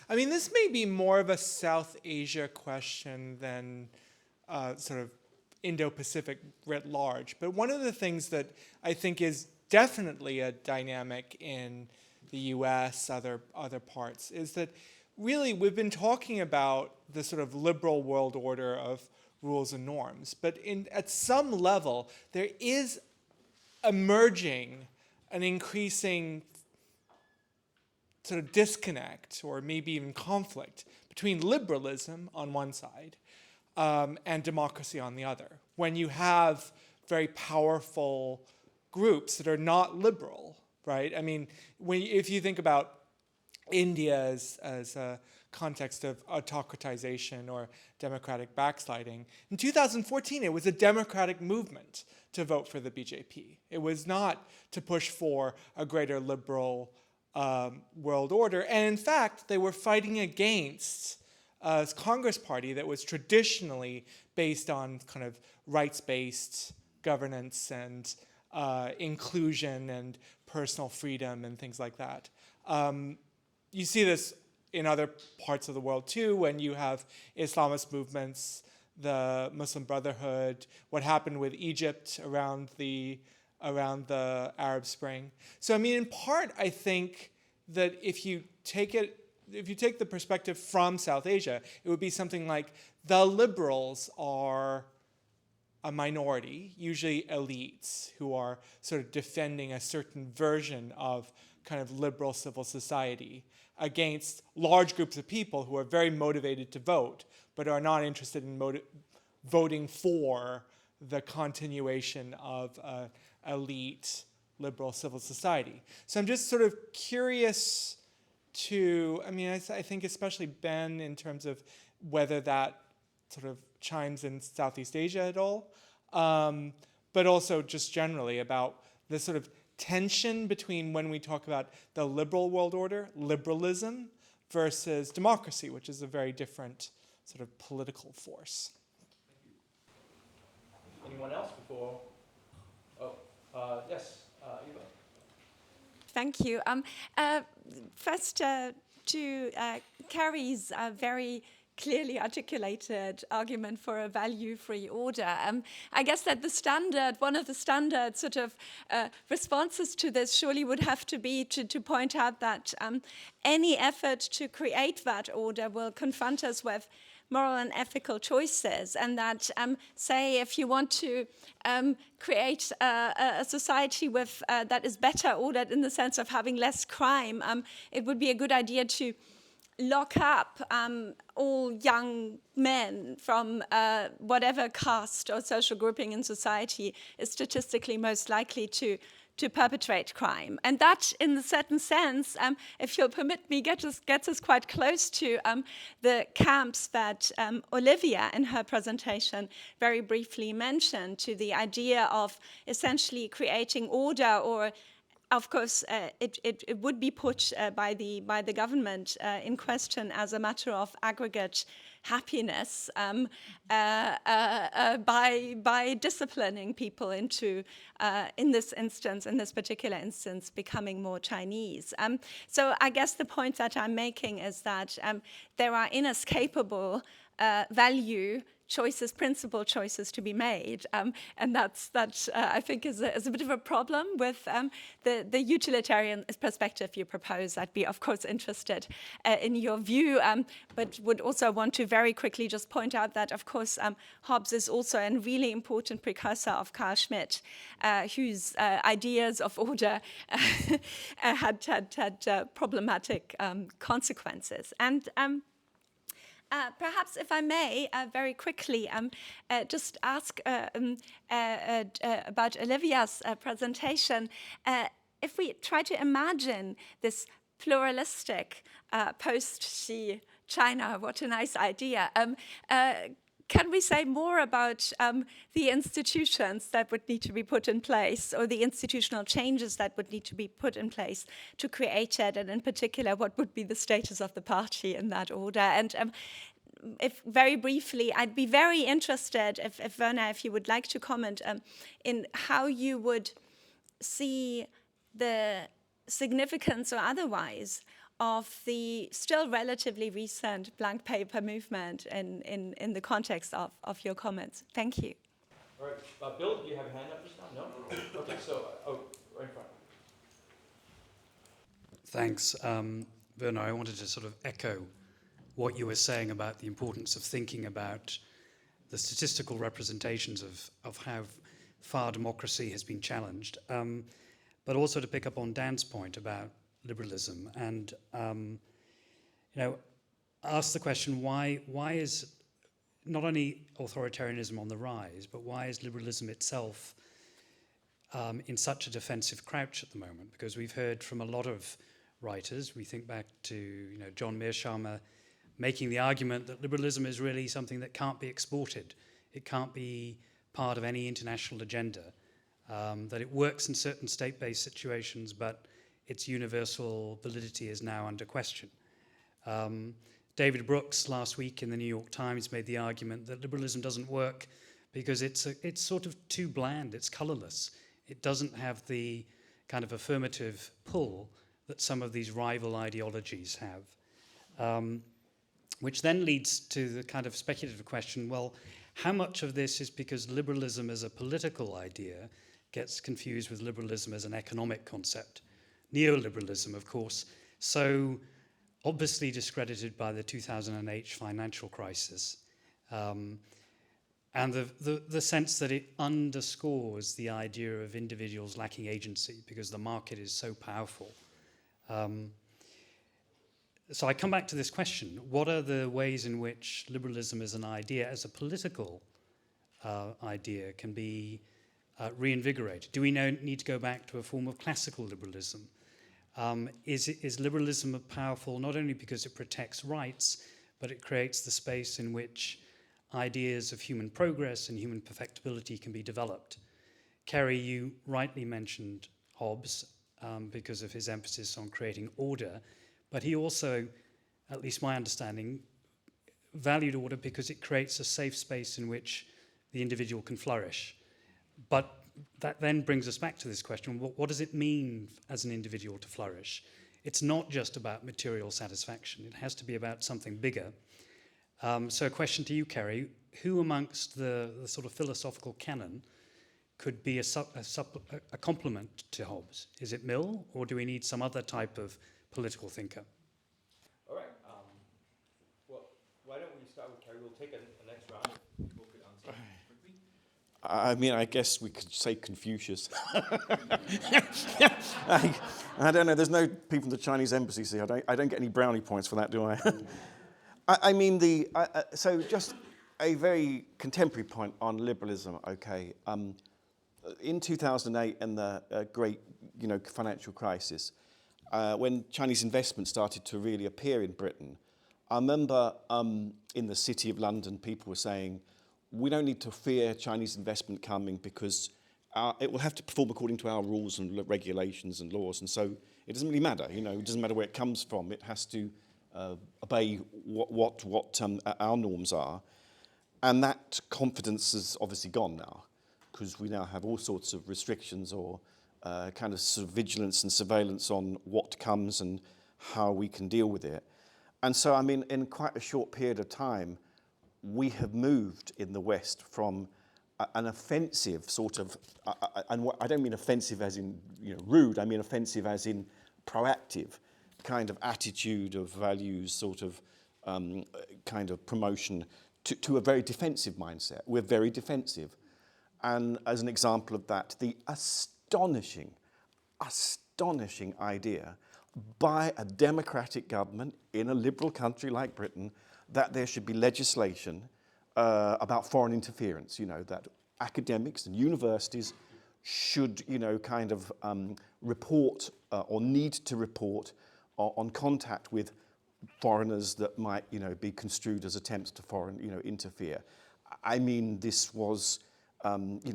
I mean, this may be more of a South Asia question than sort of Indo-Pacific writ large. But one of the things that I think is definitely a dynamic in the US, other parts, is that really we've been talking about the sort of liberal world order of rules and norms. But at some level, there is emerging an increasing sort of disconnect or maybe even conflict between liberalism on one side and democracy on the other. When you have very powerful groups that are not liberal, right? I mean, if you think about India as a context of autocratization or democratic backsliding, in 2014 it was a democratic movement to vote for the BJP. It was not to push for a greater liberal world order. And in fact, they were fighting against a Congress party that was traditionally based on kind of rights-based governance and inclusion and personal freedom and things like that. You see this in other parts of the world too, when you have Islamist movements, the Muslim Brotherhood, what happened with Egypt around the Arab Spring. So I mean, in part, I think that if you take the perspective from South Asia, it would be something like the liberals are a minority, usually elites, who are sort of defending a certain version of kind of liberal civil society against large groups of people who are very motivated to vote, but are not interested in voting for the continuation of elite liberal civil society. So I'm just sort of curious to, I mean, I think especially Ben in terms of whether that sort of chimes in Southeast Asia at all, but also just generally about the sort of tension between when we talk about the liberal world order, liberalism, versus democracy, which is a very different sort of political force. Anyone else before? Yes, Eva. Thank you. First, to Carrie's very clearly articulated argument for a value-free order. I guess that one of the standard sort of responses to this surely would have to be to point out that any effort to create that order will confront us with moral and ethical choices, and that, say, if you want to create a society with that is better ordered in the sense of having less crime, it would be a good idea to lock up all young men from whatever caste or social grouping in society is statistically most likely to perpetrate crime. And that, in a certain sense, if you'll permit me, gets us quite close to the camps that Olivia, in her presentation, very briefly mentioned, to the idea of essentially creating order, or of course, it would be put by the government in question as a matter of aggregate happiness by disciplining people into, in this particular instance, becoming more Chinese. So I guess the point that I'm making is that there are inescapable value choices, principal choices to be made, and that I think is a bit of a problem with the utilitarian perspective you propose. I'd be, of course, interested in your view, but would also want to very quickly just point out that, of course, Hobbes is also a really important precursor of Carl Schmitt, whose ideas of order had problematic consequences. And perhaps, if I may, very quickly, just ask about Olivia's presentation. If we try to imagine this pluralistic post-Xi China. What a nice idea. Can we say more about the institutions that would need to be put in place, or the institutional changes that would need to be put in place to create it, and in particular, what would be the status of the party in that order? And if very briefly, I'd be very interested, if Werner, if you would like to comment, in how you would see the significance or otherwise of the still relatively recent blank paper movement in the context of your comments. Thank you. All right, Bill, do you have a hand up just now? No? Okay, so, right in front. Thanks. Werner, I wanted to sort of echo what you were saying about the importance of thinking about the statistical representations of how far democracy has been challenged, but also to pick up on Dan's point about liberalism and ask the question, why is not only authoritarianism on the rise, but why is liberalism itself in such a defensive crouch at the moment? Because we've heard from a lot of writers, we think back to John Mearsheimer making the argument that liberalism is really something that can't be exported. It can't be part of any international agenda, that it works in certain state-based situations, but its universal validity is now under question. David Brooks last week in the New York Times made the argument that liberalism doesn't work because it's sort of too bland, it's colorless. It doesn't have the kind of affirmative pull that some of these rival ideologies have. Which then leads to the kind of speculative question, well, how much of this is because liberalism as a political idea gets confused with liberalism as an economic concept? Neoliberalism, of course, so obviously discredited by the 2008 financial crisis, and the sense that it underscores the idea of individuals lacking agency because the market is so powerful. So I come back to this question, what are the ways in which liberalism as an idea, as a political idea, can be reinvigorated? Do we need to go back to a form of classical liberalism? Is liberalism powerful not only because it protects rights, but it creates the space in which ideas of human progress and human perfectibility can be developed? Kerry, you rightly mentioned Hobbes because of his emphasis on creating order, but he also, at least my understanding, valued order because it creates a safe space in which the individual can flourish. But that then brings us back to this question, what does it mean as an individual to flourish? It's not just about material satisfaction, it has to be about something bigger. So a question to you, Kerry, who amongst the sort of philosophical canon could be a complement to Hobbes? Is it Mill, or do we need some other type of political thinker? All right, well, why don't we start with Kerry? We'll take a next round. People could answer quickly. I mean, I guess we could say Confucius. I don't know. There's no people in the Chinese embassy, so I don't get any brownie points for that, do I? I mean, so just a very contemporary point on liberalism. Okay, in 2008 and the great, financial crisis, when Chinese investment started to really appear in Britain, I remember in the City of London, people were saying, we don't need to fear Chinese investment coming because it will have to perform according to our rules and regulations and laws. And so it doesn't really matter, it doesn't matter where it comes from. It has to obey what our norms are. And that confidence is obviously gone now because we now have all sorts of restrictions or kind of sort of vigilance and surveillance on what comes and how we can deal with it. And so, I mean, in quite a short period of time, we have moved in the West from an offensive sort of, and I don't mean offensive as in rude, I mean offensive as in proactive kind of attitude of values, sort of kind of promotion to a very defensive mindset. We're very defensive. And as an example of that, the astonishing idea by a democratic government in a liberal country like Britain that there should be legislation about foreign interference, that academics and universities should, kind of report or need to report on contact with foreigners that might, be construed as attempts to interfere. I mean, this was,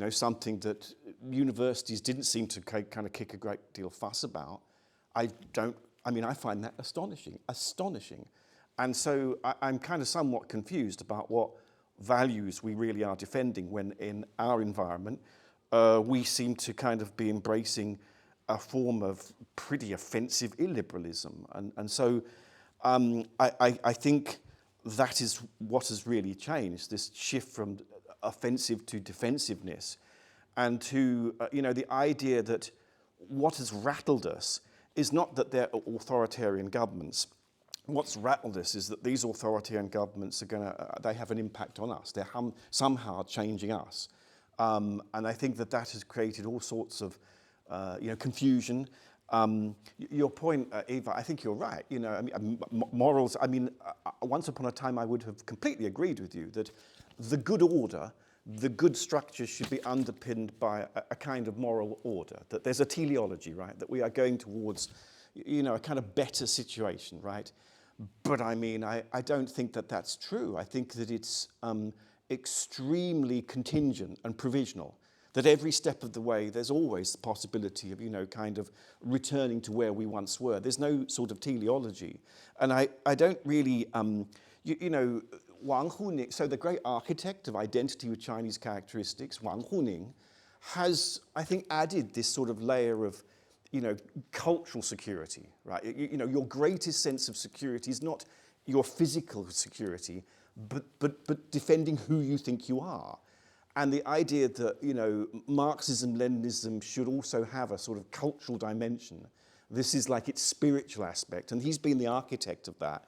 something that universities didn't seem to kind of kick a great deal of fuss about. I find that astonishing. And so I'm kind of somewhat confused about what values we really are defending when in our environment we seem to kind of be embracing a form of pretty offensive illiberalism. And so I think that is what has really changed, this shift from offensive to defensiveness, and to, the idea that what has rattled us is not that they're authoritarian governments. What's rattled us is that these authoritarian governments they have an impact on us. They're somehow changing us. And I think that has created all sorts of, confusion. Your point, Eva, I think you're right. Morals, once upon a time I would have completely agreed with you that the good order, the good structure should be underpinned by a kind of moral order, that there's a teleology, right, that we are going towards, a kind of better situation, right? But I don't think that that's true. I think that it's extremely contingent and provisional, that every step of the way there's always the possibility of, kind of returning to where we once were. There's no sort of teleology. And I don't really, Wang Huning, so the great architect of identity with Chinese characteristics, Wang Huning, has, I think, added this sort of layer of, cultural security, right? Your greatest sense of security is not your physical security, but defending who you think you are. And the idea that, Marxism, Leninism should also have a sort of cultural dimension. This is like its spiritual aspect, and he's been the architect of that,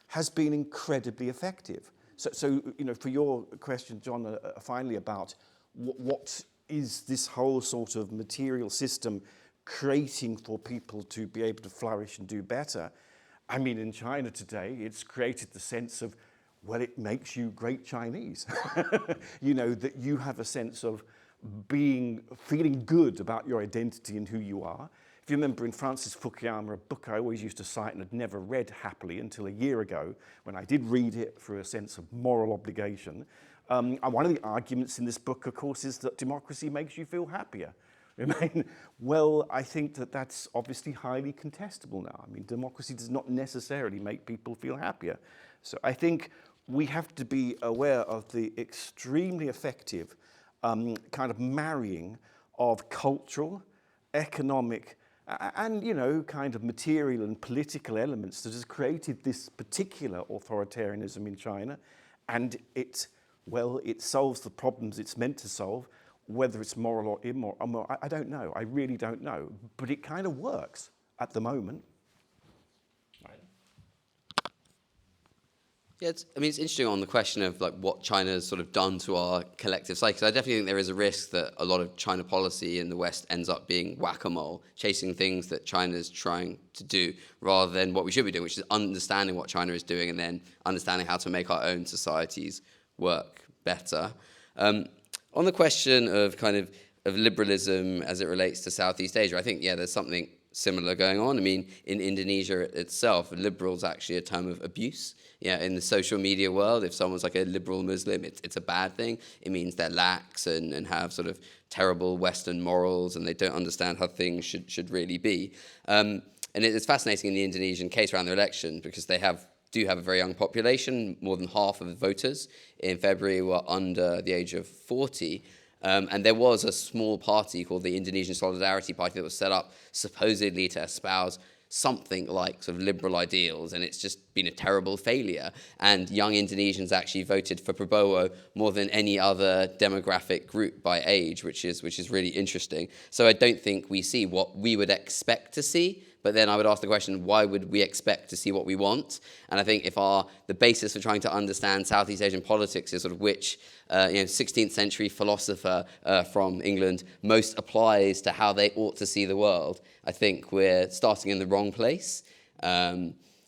has been incredibly effective. So for your question, John, finally about what is this whole sort of material system creating for people to be able to flourish and do better? In China today, it's created the sense of, well, it makes you great Chinese. That you have a sense of feeling good about your identity and who you are. If you remember in Francis Fukuyama, a book I always used to cite and had never read happily until a year ago, when I did read it for a sense of moral obligation. And one of the arguments in this book, of course, is that democracy makes you feel happier. I think that that's obviously highly contestable now. Democracy does not necessarily make people feel happier. So I think we have to be aware of the extremely effective kind of marrying of cultural, economic, and, kind of material and political elements that has created this particular authoritarianism in China. And it solves the problems it's meant to solve. Whether it's moral or immoral, I don't know. I really don't know. But it kind of works at the moment. Yeah, it's interesting on the question of what China's sort of done to our collective psyche. 'Cause I definitely think there is a risk that a lot of China policy in the West ends up being whack-a-mole, chasing things that China's trying to do, rather than what we should be doing, which is understanding what China is doing and then understanding how to make our own societies work better. On the question of of liberalism as it relates to Southeast Asia, I think, there's something similar going on. In Indonesia itself, liberal is actually a term of abuse. In the social media world, if someone's like a liberal Muslim, it's a bad thing. It means they're lax and have sort of terrible Western morals, and they don't understand how things should really be. And it's fascinating in the Indonesian case around the election, because they do have a very young population. More than half of the voters in February were under the age of 40. And there was a small party called the Indonesian Solidarity Party that was set up supposedly to espouse something like sort of liberal ideals, and it's just been a terrible failure. And young Indonesians actually voted for Prabowo more than any other demographic group by age, which is really interesting. So I don't think we see what we would expect to see. But then I would ask the question, why would we expect to see what we want? And I think if the basis for trying to understand Southeast Asian politics is sort of which 16th century philosopher from England most applies to how they ought to see the world, I think we're starting in the wrong place.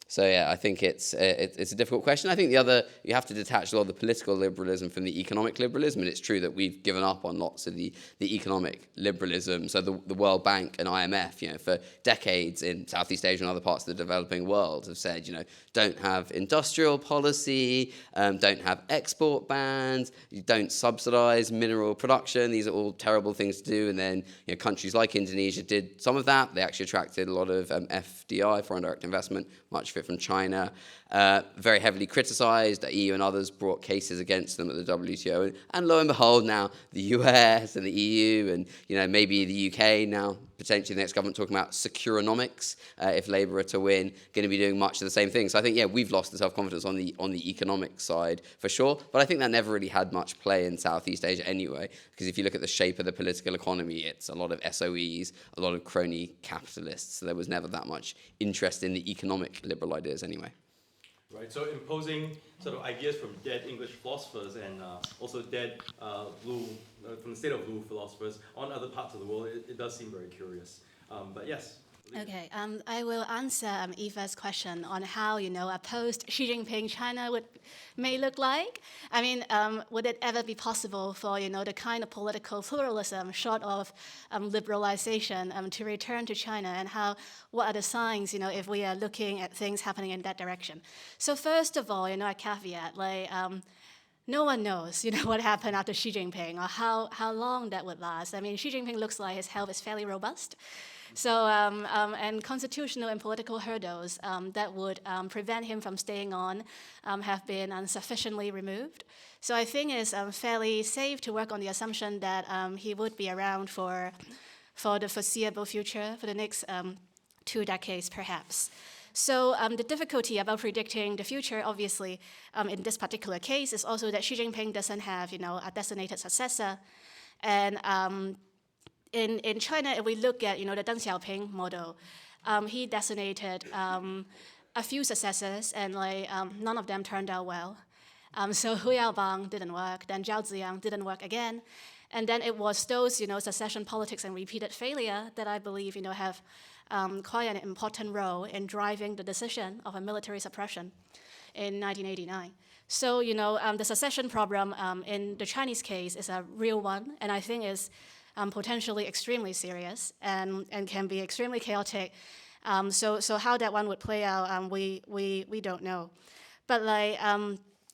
So yeah, I think it's a difficult question. I think you have to detach a lot of the political liberalism from the economic liberalism, and it's true that we've given up on lots of the economic liberalism. So the World Bank and IMF, for decades in Southeast Asia and other parts of the developing world have said, don't have industrial policy, don't have export bans, you don't subsidize mineral production. These are all terrible things to do. And then countries like Indonesia did some of that. They actually attracted a lot of FDI, foreign direct investment, much of it from China, very heavily criticized. The EU and others brought cases against them at the WTO. And lo and behold, now the US and the EU and maybe the UK now, potentially the next government talking about securonomics, if Labour are to win, going to be doing much of the same thing. So I think, we've lost the self-confidence on the economic side for sure. But I think that never really had much play in Southeast Asia anyway, because if you look at the shape of the political economy, it's a lot of SOEs, a lot of crony capitalists. So there was never that much interest in the economic liberal ideas anyway. Right, so imposing sort of ideas from dead English philosophers and also dead from the state of blue philosophers on other parts of the world, it does seem very curious. But yes. Okay, I will answer Eva's question on how, a post-Xi Jinping China may look like. I mean, would it ever be possible for, the kind of political pluralism short of liberalization to return to China, and what are the signs, if we are looking at things happening in that direction? So first of all, a caveat, no one knows, what happened after Xi Jinping or how long that would last. I mean, Xi Jinping looks like his health is fairly robust. So, and constitutional and political hurdles that would prevent him from staying on have been sufficiently removed. So I think it's fairly safe to work on the assumption that he would be around for the foreseeable future, for the next 2 decades perhaps. So the difficulty about predicting the future, obviously, in this particular case, is also that Xi Jinping doesn't have, a designated successor. And in China, if we look at, the Deng Xiaoping model, he designated a few successors, and none of them turned out well. So Hu Yaobang didn't work, then Zhao Ziyang didn't work again. And then it was those, succession politics and repeated failure that I believe, have quite an important role in driving the decision of a military suppression in 1989. So, the succession problem in the Chinese case is a real one, and I think is potentially extremely serious and can be extremely chaotic. So how that one would play out, we don't know. But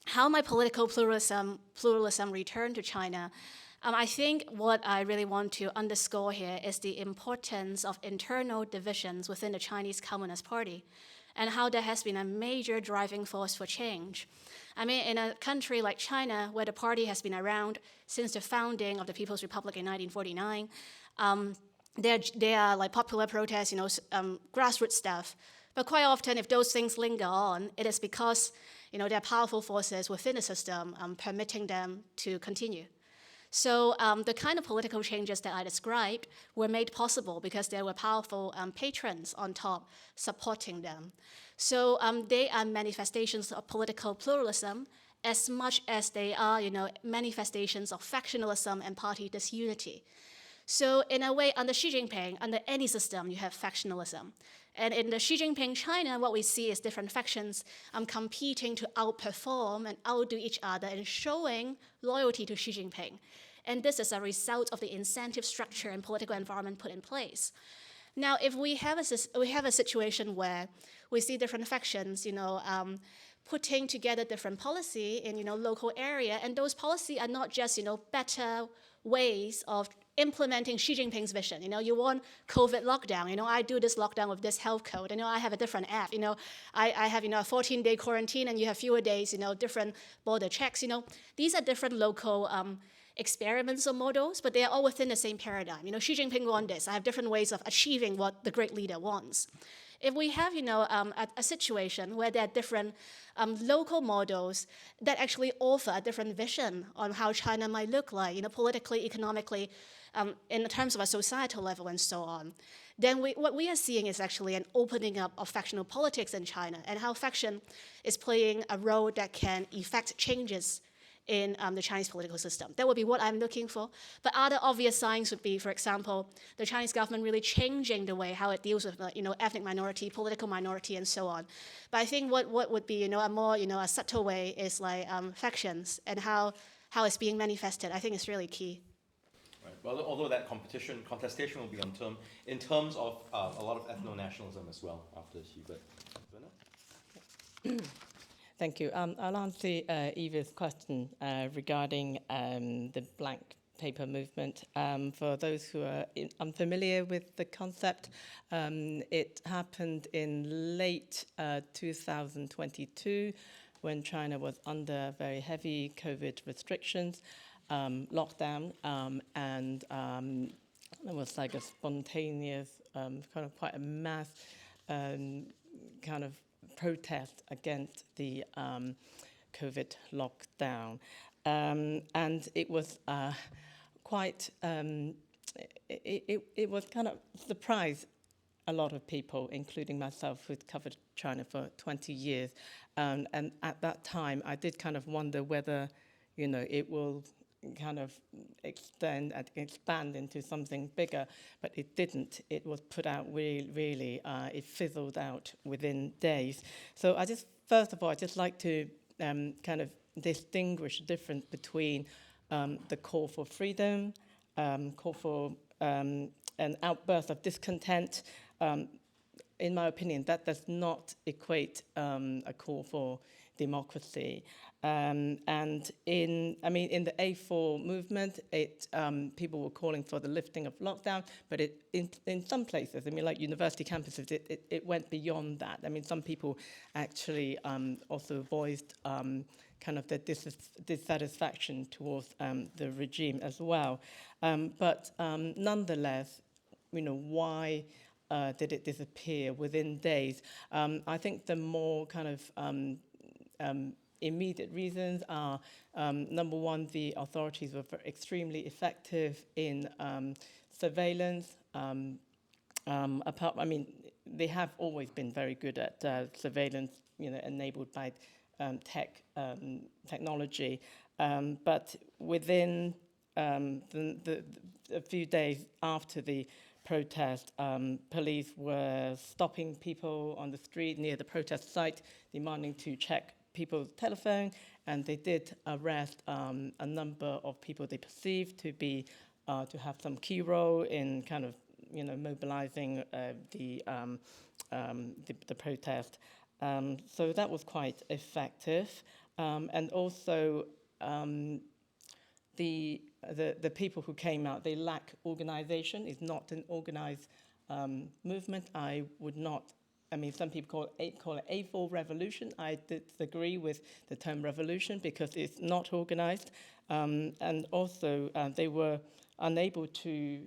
how might political pluralism return to China? I think what I really want to underscore here is the importance of internal divisions within the Chinese Communist Party and how that has been a major driving force for change. I mean, in a country like China, where the party has been around since the founding of the People's Republic in 1949, there are popular protests, grassroots stuff. But quite often, if those things linger on, it is because, there are powerful forces within the system permitting them to continue. So the kind of political changes that I described were made possible because there were powerful patrons on top supporting them. So they are manifestations of political pluralism as much as they are, manifestations of factionalism and party disunity. So in a way, under Xi Jinping, under any system, you have factionalism. And in the Xi Jinping China, what we see is different factions competing to outperform and outdo each other and showing loyalty to Xi Jinping. And this is a result of the incentive structure and political environment put in place. Now, if we have a situation where we see different factions, putting together different policy in, local area, and those policies are not just, better ways of implementing Xi Jinping's vision. You want COVID lockdown. I do this lockdown with this health code. I have a different app. I have, a 14-day quarantine, and you have fewer days, different border checks. These are different local experiments or models, but they are all within the same paradigm. Xi Jinping wants this. I have different ways of achieving what the great leader wants. If we have, a situation where there are different local models that actually offer a different vision on how China might look like, politically, economically, in terms of a societal level and so on, then what we are seeing is actually an opening up of factional politics in China and how faction is playing a role that can effect changes in the Chinese political system. That would be what I'm looking for. But other obvious signs would be, for example, the Chinese government really changing the way how it deals with ethnic minority, political minority, and so on. But I think what would be a more a subtle way is like factions and how it's being manifested. I think it's really key. Right. Well, although that contestation will be in terms of a lot of ethno-nationalism as well after Hubert. Thank you. I'll answer Eva's question regarding the blank paper movement. For those who are unfamiliar with the concept, it happened in late 2022 when China was under very heavy COVID restrictions, lockdown, and it was like a spontaneous, kind of quite a mass kind of protest against the COVID lockdown. And it was quite, it was kind of surprised a lot of people, including myself, who'd covered China for 20 years. And at that time, I did kind of wonder whether, it will kind of extend and expand into something bigger, but it didn't. It was put out really, it fizzled out within days. So first of all, I'd just like to kind of distinguish the difference between the call for freedom, call for an outburst of discontent. In my opinion, that does not equate a call for democracy. And in the A4 movement, people were calling for the lifting of lockdown, but in some places, like university campuses, it went beyond that. Some people actually also voiced kind of their dissatisfaction towards the regime as well. But nonetheless, why did it disappear within days? I think the more kind of immediate reasons are, number one, the authorities were extremely effective in surveillance. They have always been very good at surveillance, enabled by technology. But within a few days after the protest, police were stopping people on the street near the protest site, demanding to check people's telephone, and they did arrest a number of people they perceived to be to have some key role in kind of mobilizing the protest. So that was quite effective, and also the people who came out, they lack organization. It's not an organized movement. I would not. Some people call it A4 revolution. I disagree with the term revolution because it's not organized. And also, they were unable to,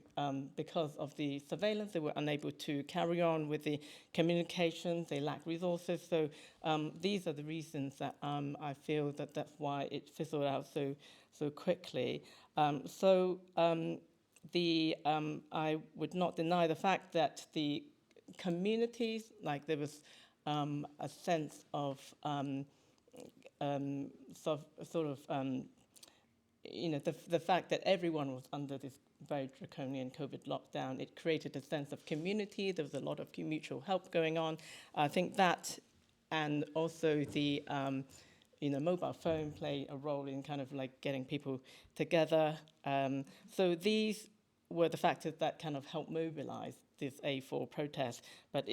because of the surveillance, they were unable to carry on with the communications. They lack resources. So these are the reasons that I feel that's why it fizzled out so quickly. I would not deny the fact that the communities, like there was a sense of the fact that everyone was under this very draconian COVID lockdown. It created a sense of community. There was a lot of mutual help going on. I think that, and also the mobile phone played a role in kind of like getting people together. So these were the factors that kind of helped mobilize this A4 protest, but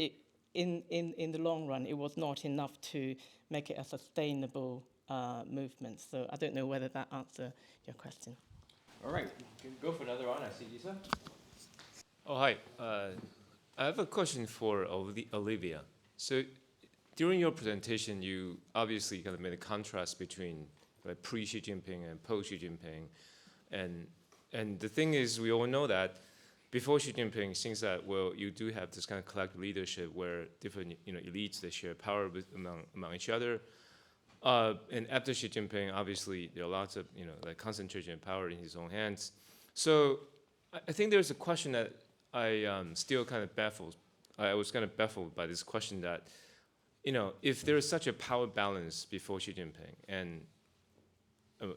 in the long run, it was not enough to make it a sustainable movement. So I don't know whether that answers your question. All right, you can go for another one. I see Lisa. Oh, hi. I have a question for Olivia. So during your presentation, you obviously kind of made a contrast between pre-Xi Jinping and post-Xi Jinping. And the thing is, we all know that before Xi Jinping, it seems that, you do have this kind of collective leadership where different elites, they share power among each other. And after Xi Jinping, obviously, there are lots of concentration of power in his own hands. So I think there's a question that I still kind of baffled. I was kind of baffled by this question that, if there is such a power balance before Xi Jinping, and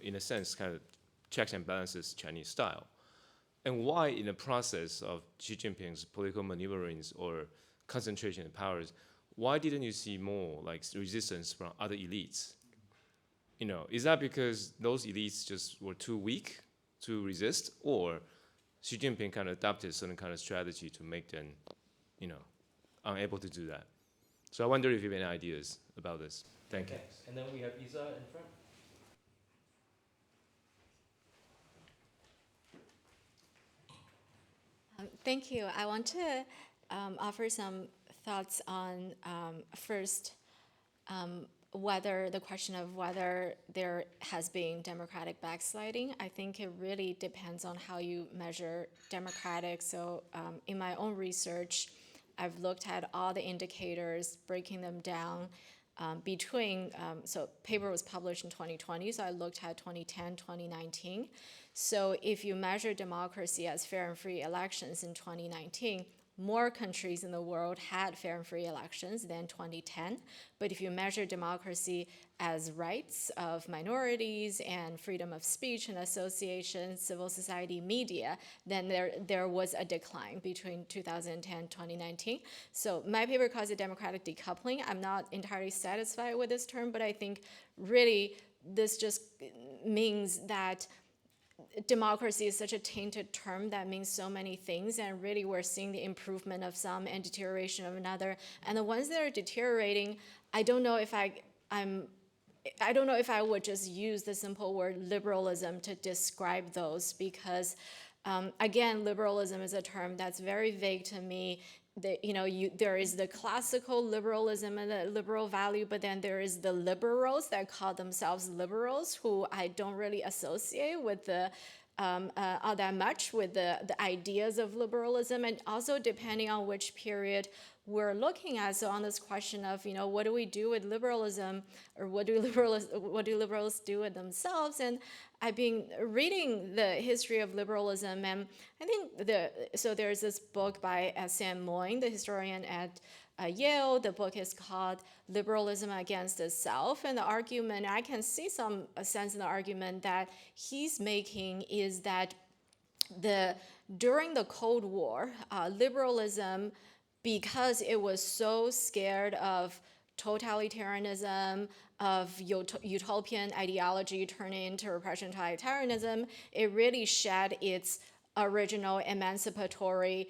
in a sense, kind of checks and balances Chinese style? And why, in the process of Xi Jinping's political maneuverings or concentration of powers, why didn't you see more like resistance from other elites? You know, is that because those elites just were too weak to resist, or Xi Jinping kind of adopted certain kind of strategy to make them, you know, unable to do that? So I wonder if you have any ideas about this. Thank you. And then we have Isa in front. Thank you. I want to offer some thoughts on first whether the question of whether there has been democratic backsliding. I think it really depends on how you measure democratic. So in my own research, I've looked at all the indicators, breaking them down between, so paper was published in 2020, so I looked at 2010, 2019. So if you measure democracy as fair and free elections in 2019, more countries in the world had fair and free elections than 2010. But if you measure democracy as rights of minorities and freedom of speech and association, civil society, media, then there was a decline between 2010 and 2019. So my paper calls it democratic decoupling. I'm not entirely satisfied with this term, but I think really this just means that democracy is such a tainted term that means so many things, and really we're seeing the improvement of some and deterioration of another. And the ones that are deteriorating, I don't know if I would just use the simple word liberalism to describe those, because again, liberalism is a term that's very vague to me. There is the classical liberalism and the liberal value, but then there is the liberals that call themselves liberals, who I don't really associate with all that much with the ideas of liberalism, and also depending on which period we're looking at. So on this question of, what do we do with liberalism, or what do liberals do with themselves? And I've been reading the history of liberalism, and I think so there's this book by Sam Moyn, the historian at Yale. The book is called Liberalism Against Itself, and the argument, I can see some sense in the argument that he's making is that during the Cold War, liberalism, because it was so scared of totalitarianism, of utopian ideology turning into repression totalitarianism, it really shed its original emancipatory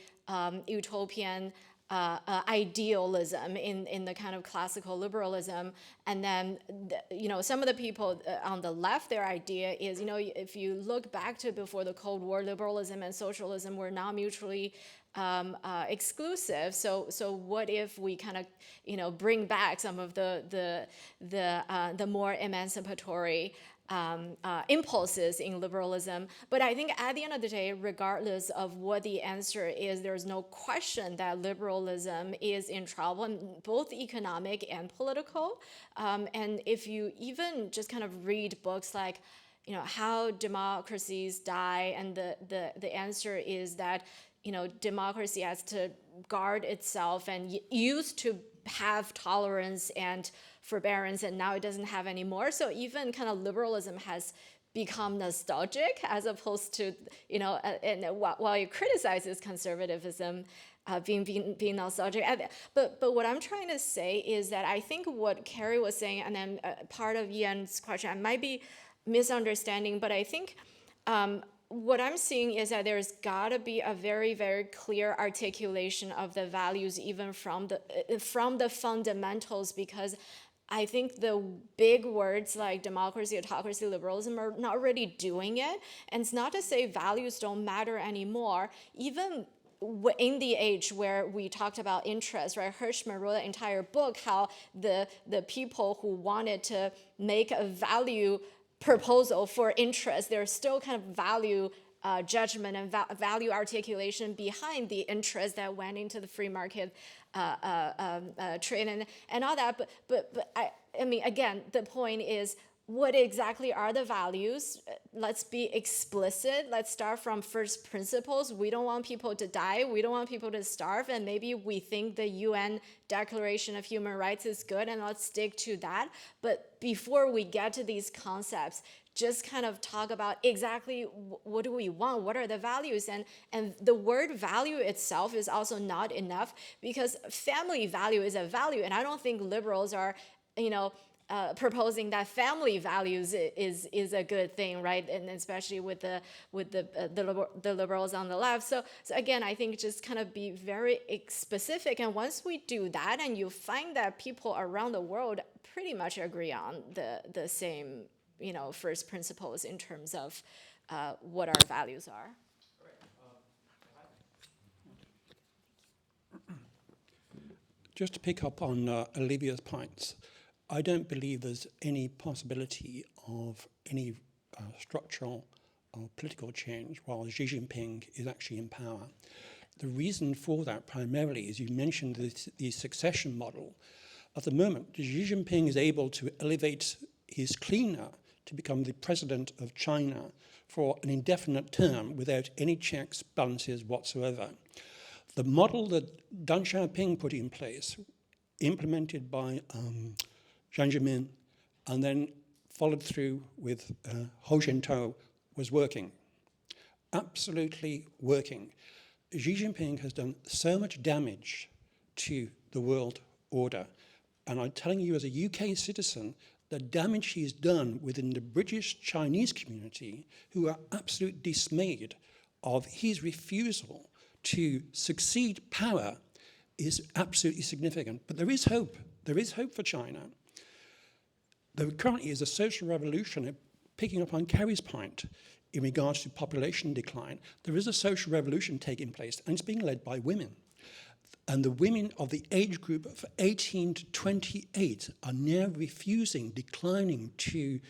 utopian idealism in the kind of classical liberalism. And then, some of the people on the left, their idea is, if you look back to before the Cold War, liberalism and socialism were not mutually exclusive. So what if we kind of, bring back some of the more emancipatory impulses in liberalism? But I think at the end of the day, regardless of what the answer is, there's no question that liberalism is in trouble, both economic and political. And if you even just kind of read books like, How Democracies Die, and the answer is that, democracy has to guard itself and used to have tolerance and forbearance, and now it doesn't have anymore. So even kind of liberalism has become nostalgic, as opposed to, and while it criticizes conservatism, being nostalgic. But what I'm trying to say is that I think what Carrie was saying, and then part of Ian's question, I might be misunderstanding, but I think what I'm seeing is that there's got to be a very, very clear articulation of the values, even from the fundamentals, because I think the big words like democracy, autocracy, liberalism are not really doing it. And it's not to say values don't matter anymore. Even in the age where we talked about interest, right? Hirschman wrote an entire book how the people who wanted to make a value proposal for interest, there's still kind of value judgment and value articulation behind the interest that went into the free market trade and all that. But I mean, again, the point is, what exactly are the values? Let's be explicit. Let's start from first principles. We don't want people to die. We don't want people to starve. And maybe we think the UN Declaration of Human Rights is good, and let's stick to that. But before we get to these concepts, just kind of talk about exactly what do we want, what are the values, and the word value itself is also not enough, because family value is a value, and I don't think liberals are, proposing that family values is a good thing, right? And especially with the liberals on the left. So again, I think just kind of be very specific. And once we do that, and you find that people around the world pretty much agree on the same, first principles in terms of what our values are. Just to pick up on Olivia's points, I don't believe there's any possibility of any structural or political change while Xi Jinping is actually in power. The reason for that primarily is you mentioned the succession model. At the moment, Xi Jinping is able to elevate his cleaner to become the president of China for an indefinite term without any checks, balances whatsoever. The model that Deng Xiaoping put in place, implemented by Jiang Zemin, and then followed through with Hu Jintao, was working. Absolutely working. Xi Jinping has done so much damage to the world order. And I'm telling you as a UK citizen, the damage he's done within the British Chinese community, who are absolutely dismayed of his refusal to succeed power, is absolutely significant. But there is hope. There is hope for China. There currently is a social revolution, picking up on Carrie's point, in regards to population decline. There is a social revolution taking place, and it's being led by women. And the women of the age group of 18 to 28 are now refusing, declining to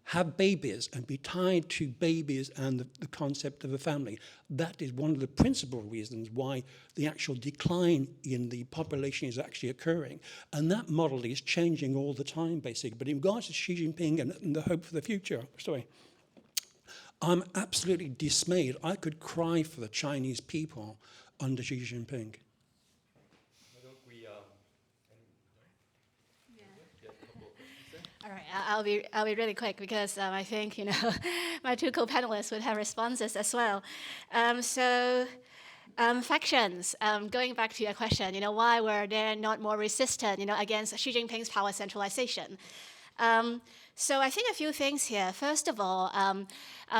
have babies and be tied to babies and the concept of a family. That is one of the principal reasons why the actual decline in the population is actually occurring. And that model is changing all the time, basically. But in regards to Xi Jinping and the hope for the future, I'm absolutely dismayed. I could cry for the Chinese people under Xi Jinping. All right, I'll be really quick because I think my two co-panelists would have responses as well. Factions. Going back to your question, why were they not more resistant, against Xi Jinping's power centralization? So I think a few things here. First of all,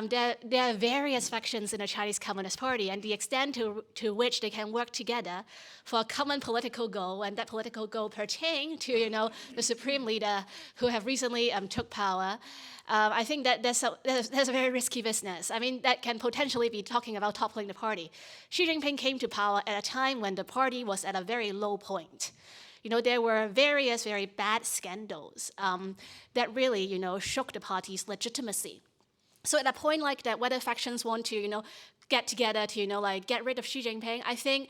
there are various factions in the Chinese Communist Party, and the extent to which they can work together for a common political goal, and that political goal pertain to the supreme leader who have recently took power. I think that there's a very risky business. I mean, that can potentially be talking about toppling the party. Xi Jinping came to power at a time when the party was at a very low point. There were various very bad scandals that really, shook the party's legitimacy. So at a point like that, whether factions want to, get together to, get rid of Xi Jinping, I think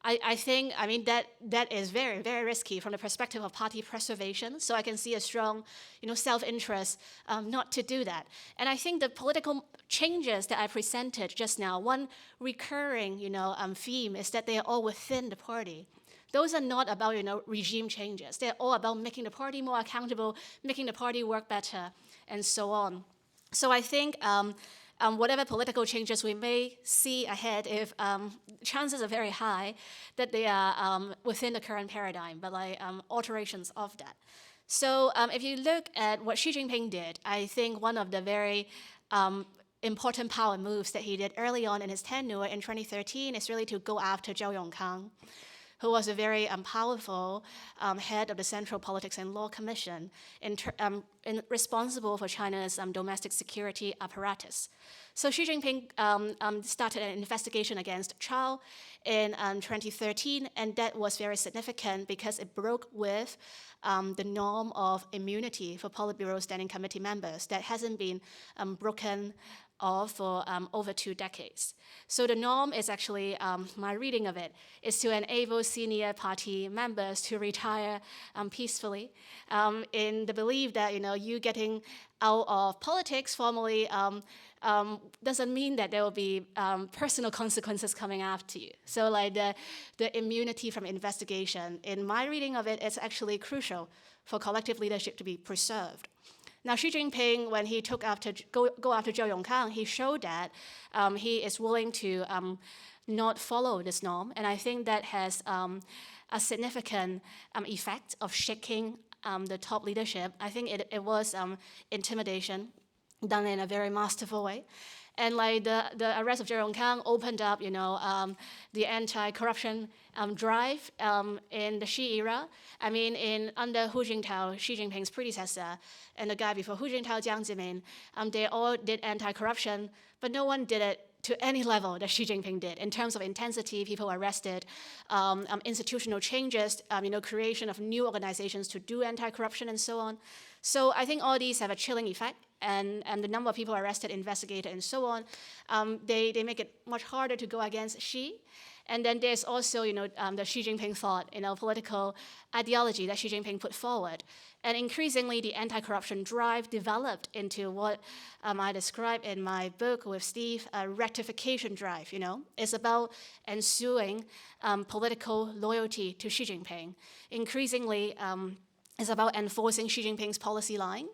that is very, very risky from the perspective of party preservation. So I can see a strong, self-interest not to do that. And I think the political changes that I presented just now, one recurring, theme is that they are all within the party. Those are not about, regime changes. They're all about making the party more accountable, making the party work better, and so on. So I think whatever political changes we may see ahead, if chances are very high that they are within the current paradigm, but alterations of that. So if you look at what Xi Jinping did, I think one of the very important power moves that he did early on in his tenure in 2013 is really to go after Zhou Yongkang, who was a very powerful head of the Central Politics and Law Commission, responsible for China's domestic security apparatus. So Xi Jinping started an investigation against Zhao in 2013, and that was very significant because it broke with the norm of immunity for Politburo Standing Committee members that hasn't been broken of for over 2 decades. So the norm is actually, my reading of it, is to enable senior party members to retire peacefully in the belief that, you getting out of politics formally doesn't mean that there will be personal consequences coming after you. So the immunity from investigation, in my reading of it, is actually crucial for collective leadership to be preserved. Now, Xi Jinping, when he took after go after Zhou Yongkang, he showed that he is willing to not follow this norm, and I think that has a significant effect of shaking the top leadership. I think it was intimidation done in a very masterful way. And like the arrest of Zhou Yongkang opened up, the anti-corruption drive in the Xi era. I mean, under Hu Jintao, Xi Jinping's predecessor, and the guy before Hu Jintao, Jiang Zemin, they all did anti-corruption, but no one did it to any level that Xi Jinping did in terms of intensity, people arrested, institutional changes, creation of new organizations to do anti-corruption and so on. So I think all these have a chilling effect, and the number of people arrested, investigated, and so on, they make it much harder to go against Xi. And then there's also, the Xi Jinping thought, political ideology that Xi Jinping put forward. And increasingly, the anti-corruption drive developed into what I describe in my book with Steve, a rectification drive, It's about ensuing political loyalty to Xi Jinping. Increasingly, it's about enforcing Xi Jinping's policy line.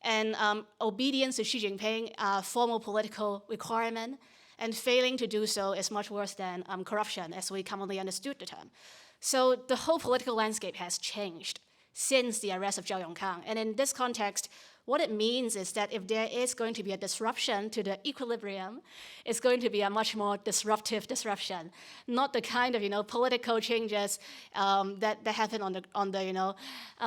And obedience to Xi Jinping, formal political requirement, and failing to do so is much worse than corruption, as we commonly understood the term. So the whole political landscape has changed since the arrest of Zhou Yongkang. And in this context, what it means is that if there is going to be a disruption to the equilibrium, it's going to be a much more disruptive disruption, not the kind of political changes that happen on the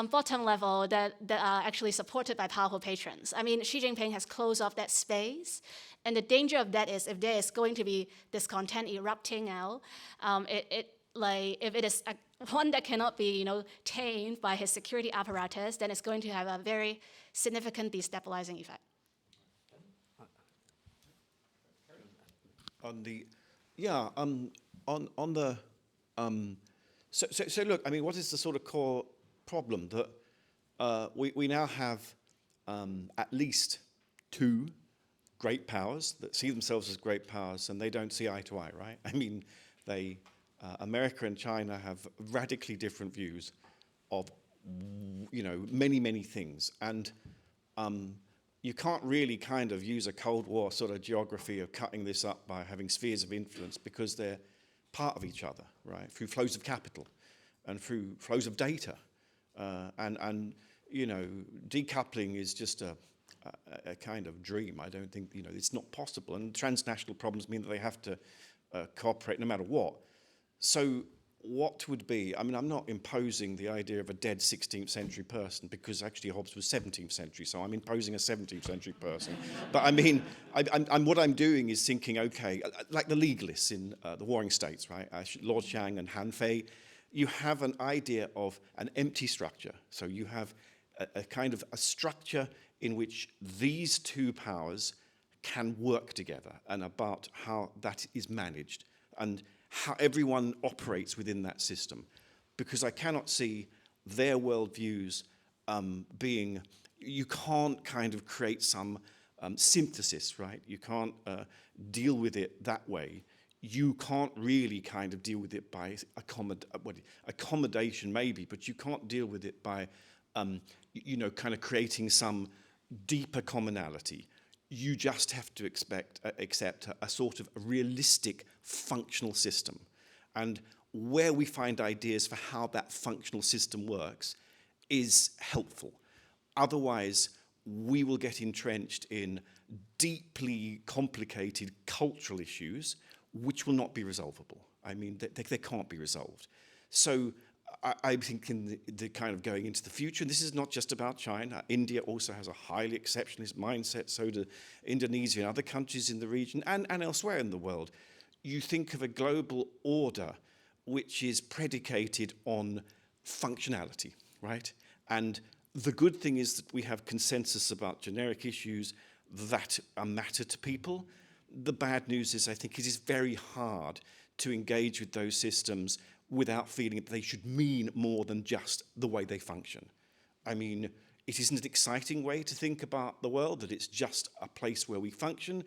bottom level that are actually supported by powerful patrons. I mean, Xi Jinping has closed off that space, and the danger of that is if there is going to be discontent erupting out, if it is one that cannot be tamed by his security apparatus, then it's going to have a very significant destabilizing effect. So look, I mean, what is the sort of core problem that we now have at least two great powers that see themselves as great powers, and they don't see eye to eye, right? I mean, America and China have radically different views of, many things. And you can't really kind of use a Cold War sort of geography of cutting this up by having spheres of influence, because they're part of each other, right? Through flows of capital and through flows of data. And decoupling is just a kind of dream. I don't think, it's not possible. And transnational problems mean that they have to cooperate no matter what. So what would be, I mean, I'm not imposing the idea of a dead 16th century person, because actually Hobbes was 17th century, so I'm imposing a 17th century person. But I mean, what I'm doing is thinking, okay, like the legalists in the Warring States, right? Lord Xiang and Han Fei, you have an idea of an empty structure. So you have a kind of a structure in which these two powers can work together, and about how that is managed and how everyone operates within that system. Because I cannot see their worldviews being, you can't kind of create some synthesis, right? You can't deal with it that way. You can't really kind of deal with it by accommodation maybe, but you can't deal with it by, kind of creating some deeper commonality. You just have to accept a sort of realistic functional system. And where we find ideas for how that functional system works is helpful. Otherwise, we will get entrenched in deeply complicated cultural issues which will not be resolvable. I mean, they can't be resolved. So I think in the kind of going into the future, and this is not just about China, India also has a highly exceptionalist mindset, so do Indonesia and other countries in the region and elsewhere in the world. You think of a global order which is predicated on functionality, right? And the good thing is that we have consensus about generic issues that matter to people. The bad news is I think it is very hard to engage with those systems without feeling that they should mean more than just the way they function. I mean, it isn't an exciting way to think about the world, that it's just a place where we function,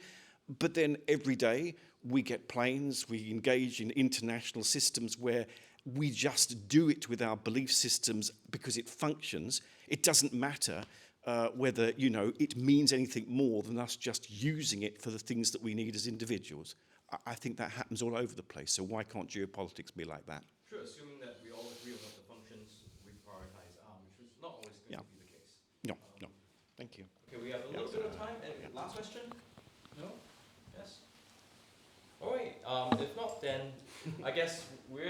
but then every day we get planes, we engage in international systems where we just do it with our belief systems because it functions. It doesn't matter whether, you know, it means anything more than us just using it for the things that we need as individuals. I think that happens all over the place, so why can't geopolitics be like that? Sure, assuming that we all agree on what the functions we prioritize are, which is not always going to be the case. No, no. Thank you. Okay, we have a little bit of time. Last question? No? Yes? All right. If not, then I guess we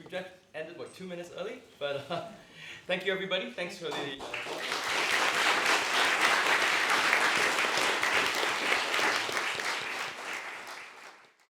just ended, 2 minutes early? But thank you, everybody. Thanks for the...